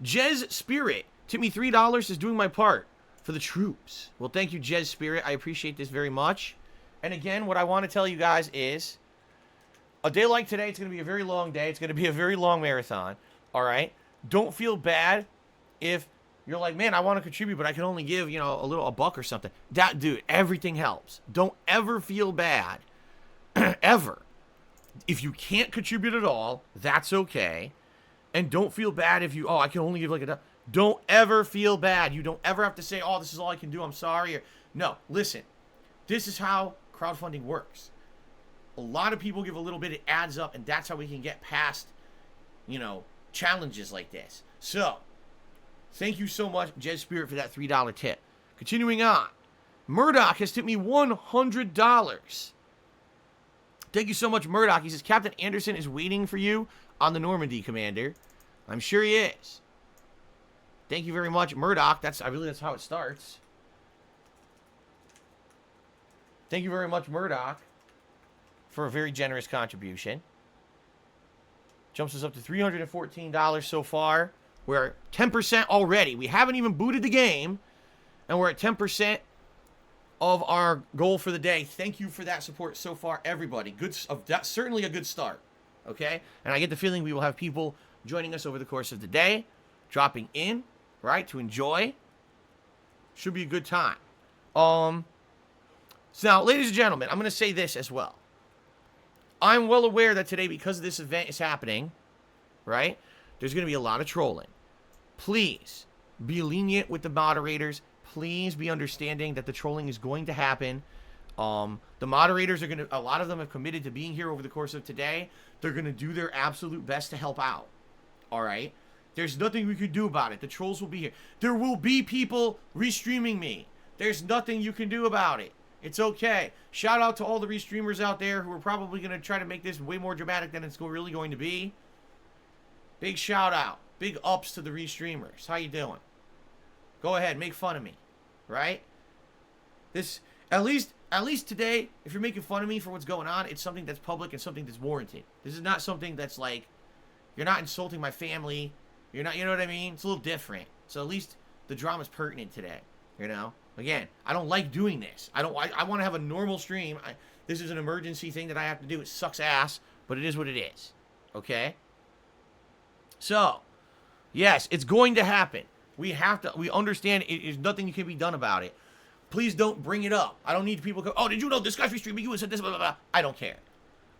Jez Spirit tipped me $3, is doing my part for the troops. Well, thank you, Jez Spirit. I appreciate this very much. And again, what I want to tell you guys is, a day like today, it's going to be a very long day. It's going to be a very long marathon. All right? Don't feel bad if you're like, man, I want to contribute, but I can only give, you know, a buck or something. That, dude, everything helps. Don't ever feel bad. Ever. If you can't contribute at all, that's okay. And don't feel bad if you, oh, I can only give like a, don't ever feel bad. You don't ever have to say, oh, this is all I can do, I'm sorry. Or, no, listen, this is how crowdfunding works. A lot of people give a little bit, it adds up, and that's how we can get past, you know, challenges like this. So, thank you so much, Jez Spirit, for that $3 tip. Continuing on, Murdoch has tipped me $100. Thank you so much, Murdoch. He says, Captain Anderson is waiting for you on the Normandy, Commander. I'm sure he is. Thank you very much, Murdoch. I believe that's how it starts. Thank you very much, Murdoch, for a very generous contribution. Jumps us up to $314 so far. We're at 10% already. We haven't even booted the game, and we're at 10% of our goal for the day. Thank you for that support so far, everybody. That's certainly a good start, okay? And I get the feeling we will have people joining us over the course of the day, dropping in, right, to enjoy. Should be a good time. So now, ladies and gentlemen, I'm going to say this as well. I'm well aware that today, because this event is happening, right, there's going to be a lot of trolling. Please be lenient with the moderators. Please be understanding that the trolling is going to happen. The moderators are going to, a lot of them have committed to being here over the course of today. They're going to do their absolute best to help out. All right? There's nothing we could do about it. The trolls will be here. There will be people restreaming me. There's nothing you can do about it. It's okay. Shout out to all the restreamers out there who are probably going to try to make this way more dramatic than it's really going to be. Big shout out. Big ups to the restreamers. How you doing? Go ahead, make fun of me. Right? This, at least today, if you're making fun of me for what's going on, it's something that's public and something that's warranted. This is not something that's like, you're not insulting my family. You're not, you know what I mean? It's a little different. So at least the drama's pertinent today. You know? Again, I don't like doing this. I want to have a normal stream. This is an emergency thing that I have to do. It sucks ass, but it is what it is. Okay? So, yes, it's going to happen. We understand there's nothing that can be done about it. Please don't bring it up. I don't need people to go, oh, did you know this guy's restreaming you and said this, blah, blah, blah. I don't care.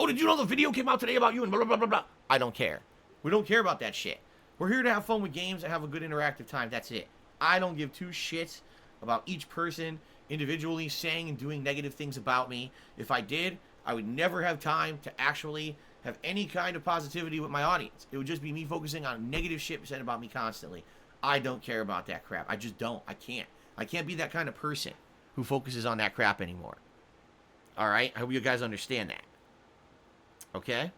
Oh, did you know the video came out today about you and blah, blah, blah, blah, blah. I don't care. We don't care about that shit. We're here to have fun with games and have a good interactive time. That's it. I don't give two shits about each person individually saying and doing negative things about me. If I did, I would never have time to actually have any kind of positivity with my audience. It would just be me focusing on negative shit said about me constantly. I don't care about that crap. I just don't. I can't. I can't be that kind of person who focuses on that crap anymore. Alright? I hope you guys understand that. Okay?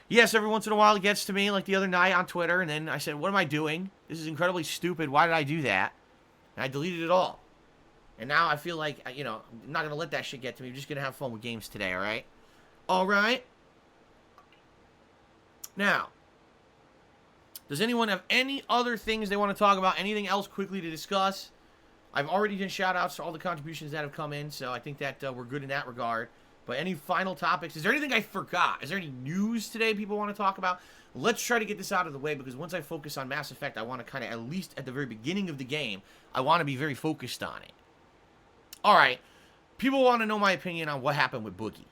Yes, every once in a while it gets to me, like the other night on Twitter, and then I said, what am I doing? This is incredibly stupid. Why did I do that? And I deleted it all. And now I feel like, you know, I'm not going to let that shit get to me. I'm just going to have fun with games today, alright? Alright? Now, does anyone have any other things they want to talk about? Anything else quickly to discuss? I've already done shout-outs to all the contributions that have come in, so I think that we're good in that regard. But any final topics? Is there anything I forgot? Is there any news today people want to talk about? Let's try to get this out of the way, because once I focus on Mass Effect, I want to kind of, at least at the very beginning of the game, I want to be very focused on it. Alright, people want to know my opinion on what happened with Boogie.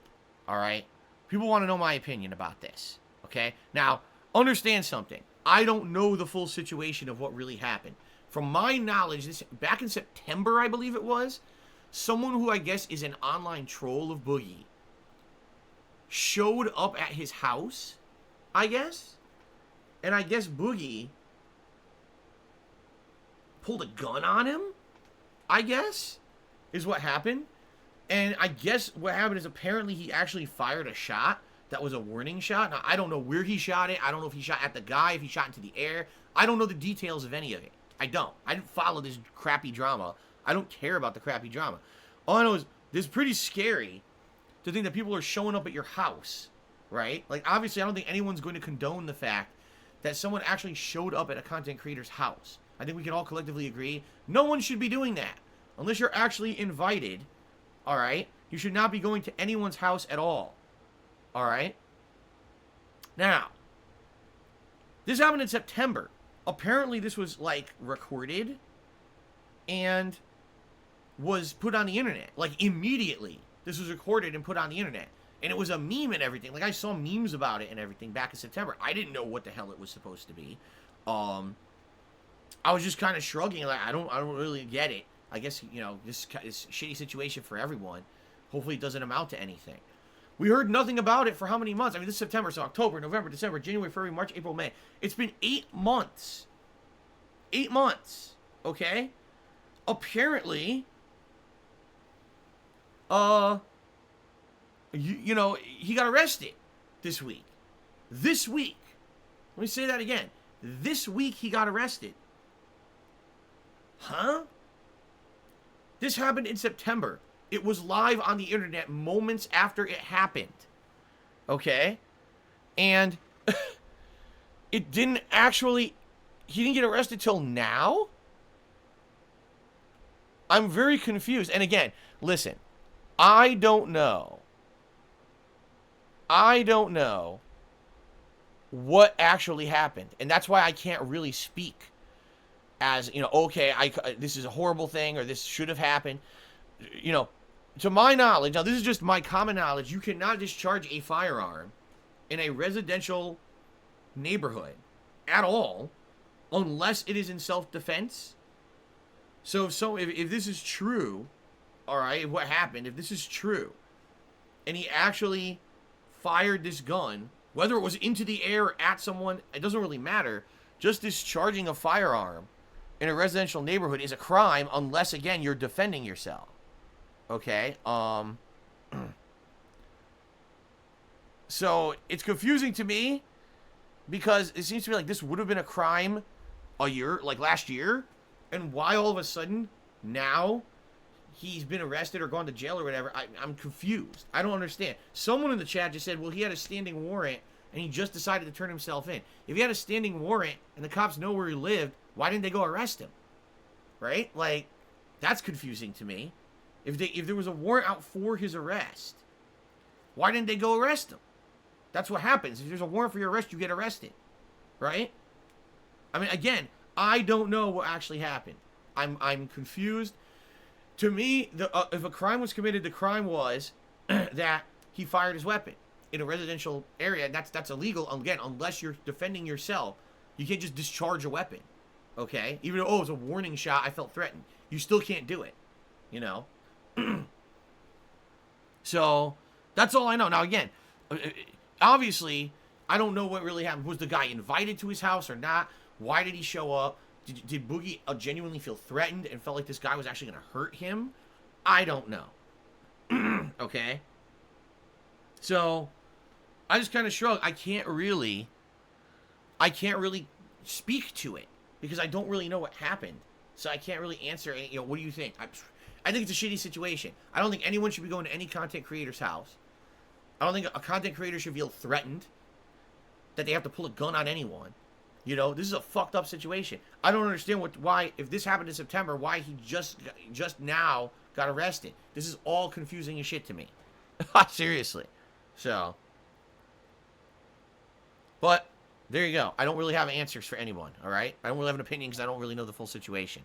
Alright? People want to know my opinion about this. Okay? Now, understand something. I don't know the full situation of what really happened. From my knowledge, back in September, I believe it was, someone who I guess is an online troll of Boogie showed up at his house, I guess. And I guess Boogie pulled a gun on him, I guess, is what happened. And I guess what happened is apparently he actually fired a shot that was a warning shot. Now, I don't know where he shot it. I don't know if he shot at the guy, if he shot into the air. I don't know the details of any of it. I don't. I didn't follow this crappy drama. I don't care about the crappy drama. All I know is this is pretty scary to think that people are showing up at your house, right? Like, obviously, I don't think anyone's going to condone the fact that someone actually showed up at a content creator's house. I think we can all collectively agree no one should be doing that. Unless you're actually invited, all right? You should not be going to anyone's house at all, all right? Now, this happened in September. Apparently, this was, like, recorded and was put on the internet. Like, immediately, this was recorded and put on the internet. And it was a meme and everything. Like, I saw memes about it and everything back in September. I didn't know what the hell it was supposed to be. I was just kind of shrugging, like, I don't really get it. I guess, you know, this is a shitty situation for everyone. Hopefully it doesn't amount to anything. We heard nothing about it for how many months? I mean, this is September, so October, November, December, January, February, March, April, May. It's been 8 months. 8 months, okay? Apparently, you know, he got arrested this week. This week. Let me say that again. This week he got arrested. Huh? This happened in September. It was live on the internet moments after it happened. Okay? And it didn't actually... He didn't get arrested till now? I'm very confused. And again, listen. I don't know what actually happened. And that's why I can't really speak as, you know, okay, this is a horrible thing, or this should have happened. You know, to my knowledge, now this is just my common knowledge, you cannot discharge a firearm in a residential neighborhood at all unless it is in self-defense. So if this is true, all right, what happened, if this is true, and he actually fired this gun, whether it was into the air or at someone, it doesn't really matter. Just discharging a firearm in a residential neighborhood is a crime unless, again, you're defending yourself. Okay? So, it's confusing to me because it seems to me like this would have been a crime last year, and why all of a sudden, now, he's been arrested or gone to jail or whatever. I'm confused. I don't understand. Someone in the chat just said, well, he had a standing warrant and he just decided to turn himself in. If he had a standing warrant and the cops know where he lived, why didn't they go arrest him? Right? Like, that's confusing to me. If there was a warrant out for his arrest, why didn't they go arrest him? That's what happens. If there's a warrant for your arrest, you get arrested. Right? I mean, again, I don't know what actually happened. I'm confused. To me, if a crime was committed, the crime was that he fired his weapon in a residential area. That's illegal, again, unless you're defending yourself. You can't just discharge a weapon, okay? Even though, it was a warning shot, I felt threatened. You still can't do it, you know? So, that's all I know. Now, again, obviously, I don't know what really happened. Was the guy invited to his house or not? Why did he show up? Did Boogie genuinely feel threatened and felt like this guy was actually going to hurt him? I don't know. Okay? So, I just kind of shrug. I can't really speak to it because I don't really know what happened. So I can't really answer, you know, what do you think? I think it's a shitty situation. I don't think anyone should be going to any content creator's house. I don't think a content creator should feel threatened that they have to pull a gun on anyone. You know, this is a fucked up situation. I don't understand why, if this happened in September, why he just now got arrested. This is all confusing as shit to me. Seriously. So. But, there you go. I don't really have answers for anyone, alright? I don't really have an opinion because I don't really know the full situation.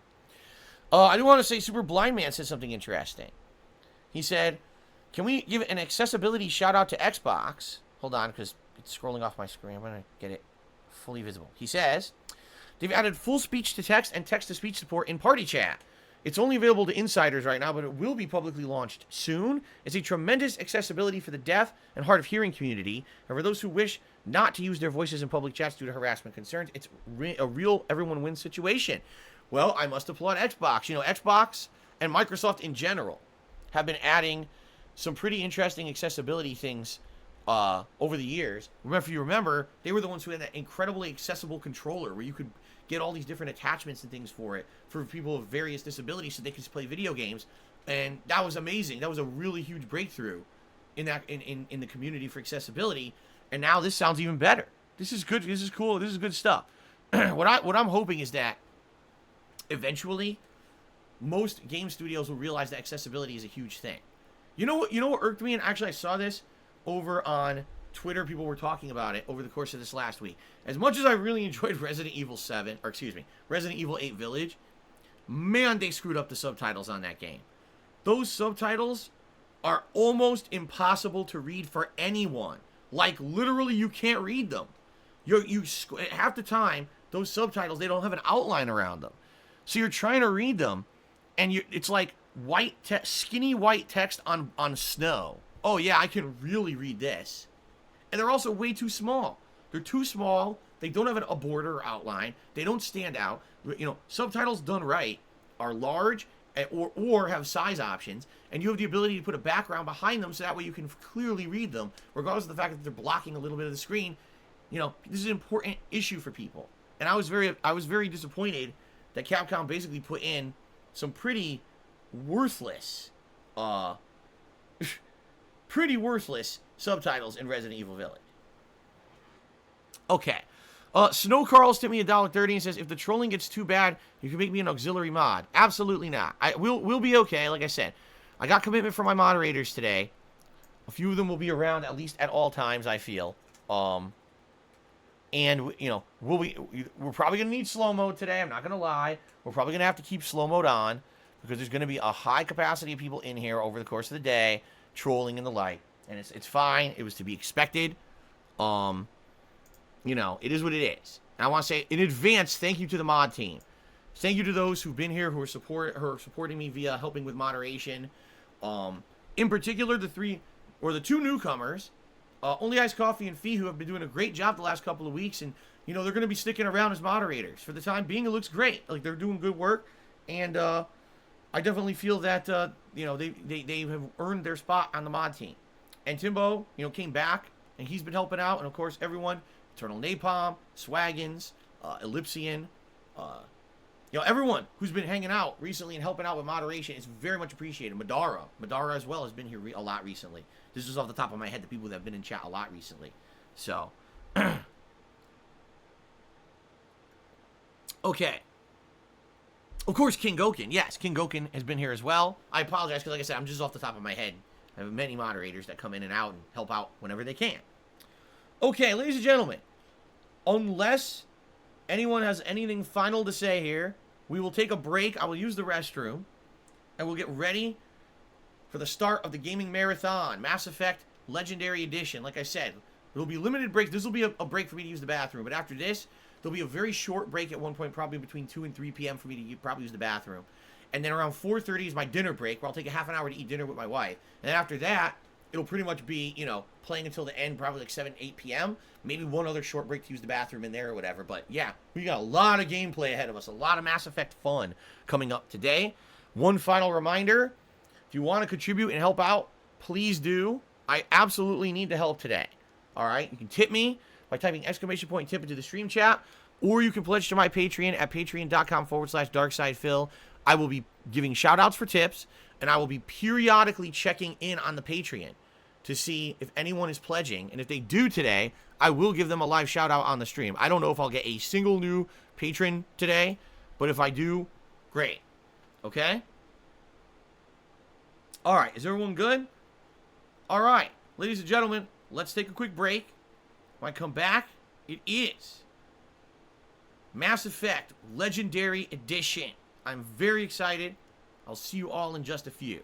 I do want to say Super Blind Man said something interesting. He said, can we give an accessibility shout out to Xbox? Hold on, because it's scrolling off my screen. I'm going to get it fully visible. He says, they've added full speech-to-text and text-to-speech support in Party Chat. It's only available to insiders right now, but it will be publicly launched soon. It's a tremendous accessibility for the deaf and hard of hearing community, and for those who wish not to use their voices in public chats due to harassment concerns. It's a real everyone wins situation. Well, I must applaud Xbox. You know, Xbox and Microsoft in general have been adding some pretty interesting accessibility things over the years. If you remember, they were the ones who had that incredibly accessible controller where you could get all these different attachments and things for it for people with various disabilities so they could play video games. And that was amazing. That was a really huge breakthrough in that in the community for accessibility. And now this sounds even better. This is good. This is cool. This is good stuff. What I'm hoping is that eventually most game studios will realize that accessibility is a huge thing. You know what irked me? And actually I saw this over on Twitter. People were talking about it over the course of this last week. As much as I really enjoyed Resident Evil 8 Village, man, they screwed up the subtitles on that game. Those subtitles are almost impossible to read for anyone. Like, literally, you can't read them. Half the time, those subtitles, they don't have an outline around them. So you're trying to read them, and it's like skinny white text on snow. Oh, yeah, I can really read this. And they're also way too small. They're too small. They don't have a border or outline. They don't stand out. You know, subtitles done right are large or have size options, and you have the ability to put a background behind them so that way you can clearly read them, regardless of the fact that they're blocking a little bit of the screen. You know, this is an important issue for people. And I was very disappointed that Capcom basically put in some pretty worthless subtitles in Resident Evil Village. Okay. Snow Carl's tipped me $1.30 and says, if the trolling gets too bad, you can make me an auxiliary mod. Absolutely not. We'll be okay. Like I said, I got commitment from my moderators today. A few of them will be around at least at all times, I feel. And, you know, we're probably going to need slow mode today. I'm not going to lie. We're probably going to have to keep slow mode on because there's going to be a high capacity of people in here over the course of the day, trolling and the like. And it's fine. It was to be expected. You know, it is what it is. And I want to say, in advance, thank you to the mod team. Thank you to those who've been here, who are supporting me via helping with moderation. In particular, the two newcomers, Only Iced Coffee and Fee, who have been doing a great job the last couple of weeks. And, you know, they're going to be sticking around as moderators. For the time being, it looks great. Like, they're doing good work. And I definitely feel that, you know, they have earned their spot on the mod team. And Timbo, you know, came back, and he's been helping out. And, of course, everyone, Eternal Napalm, Swaggins, Ellipsian, you know, everyone who's been hanging out recently and helping out with moderation is very much appreciated. Madara as well has been here a lot recently. This is off the top of my head, the people that have been in chat a lot recently. So, okay. Of course, King Goken. Yes, King Goken has been here as well. I apologize because, like I said, I'm just off the top of my head. I have many moderators that come in and out and help out whenever they can. Okay, ladies and gentlemen, unless anyone has anything final to say here, we will take a break. I will use the restroom, and we'll get ready for the start of the gaming marathon, Mass Effect Legendary Edition. Like I said, there will be limited breaks. This will be a break for me to use the bathroom, but after this, there'll be a very short break at one point, probably between 2 and 3 p.m. for me to probably use the bathroom. And then around 4:30 is my dinner break, where I'll take a half an hour to eat dinner with my wife. And then after that, it'll pretty much be, you know, playing until the end, probably like 7, 8 p.m. Maybe one other short break to use the bathroom in there or whatever. But yeah, we got a lot of gameplay ahead of us. A lot of Mass Effect fun coming up today. One final reminder, if you want to contribute and help out, please do. I absolutely need the help today. All right? You can tip me by typing exclamation point tip into the stream chat, or you can pledge to my Patreon at patreon.com/darksidephil. I will be giving shout-outs for tips, and I will be periodically checking in on the Patreon to see if anyone is pledging. And if they do today, I will give them a live shout-out on the stream. I don't know if I'll get a single new patron today, but if I do, great. Okay? All right. Is everyone good? All right. Ladies and gentlemen, let's take a quick break. When I come back, it is Mass Effect Legendary Edition. I'm very excited. I'll see you all in just a few.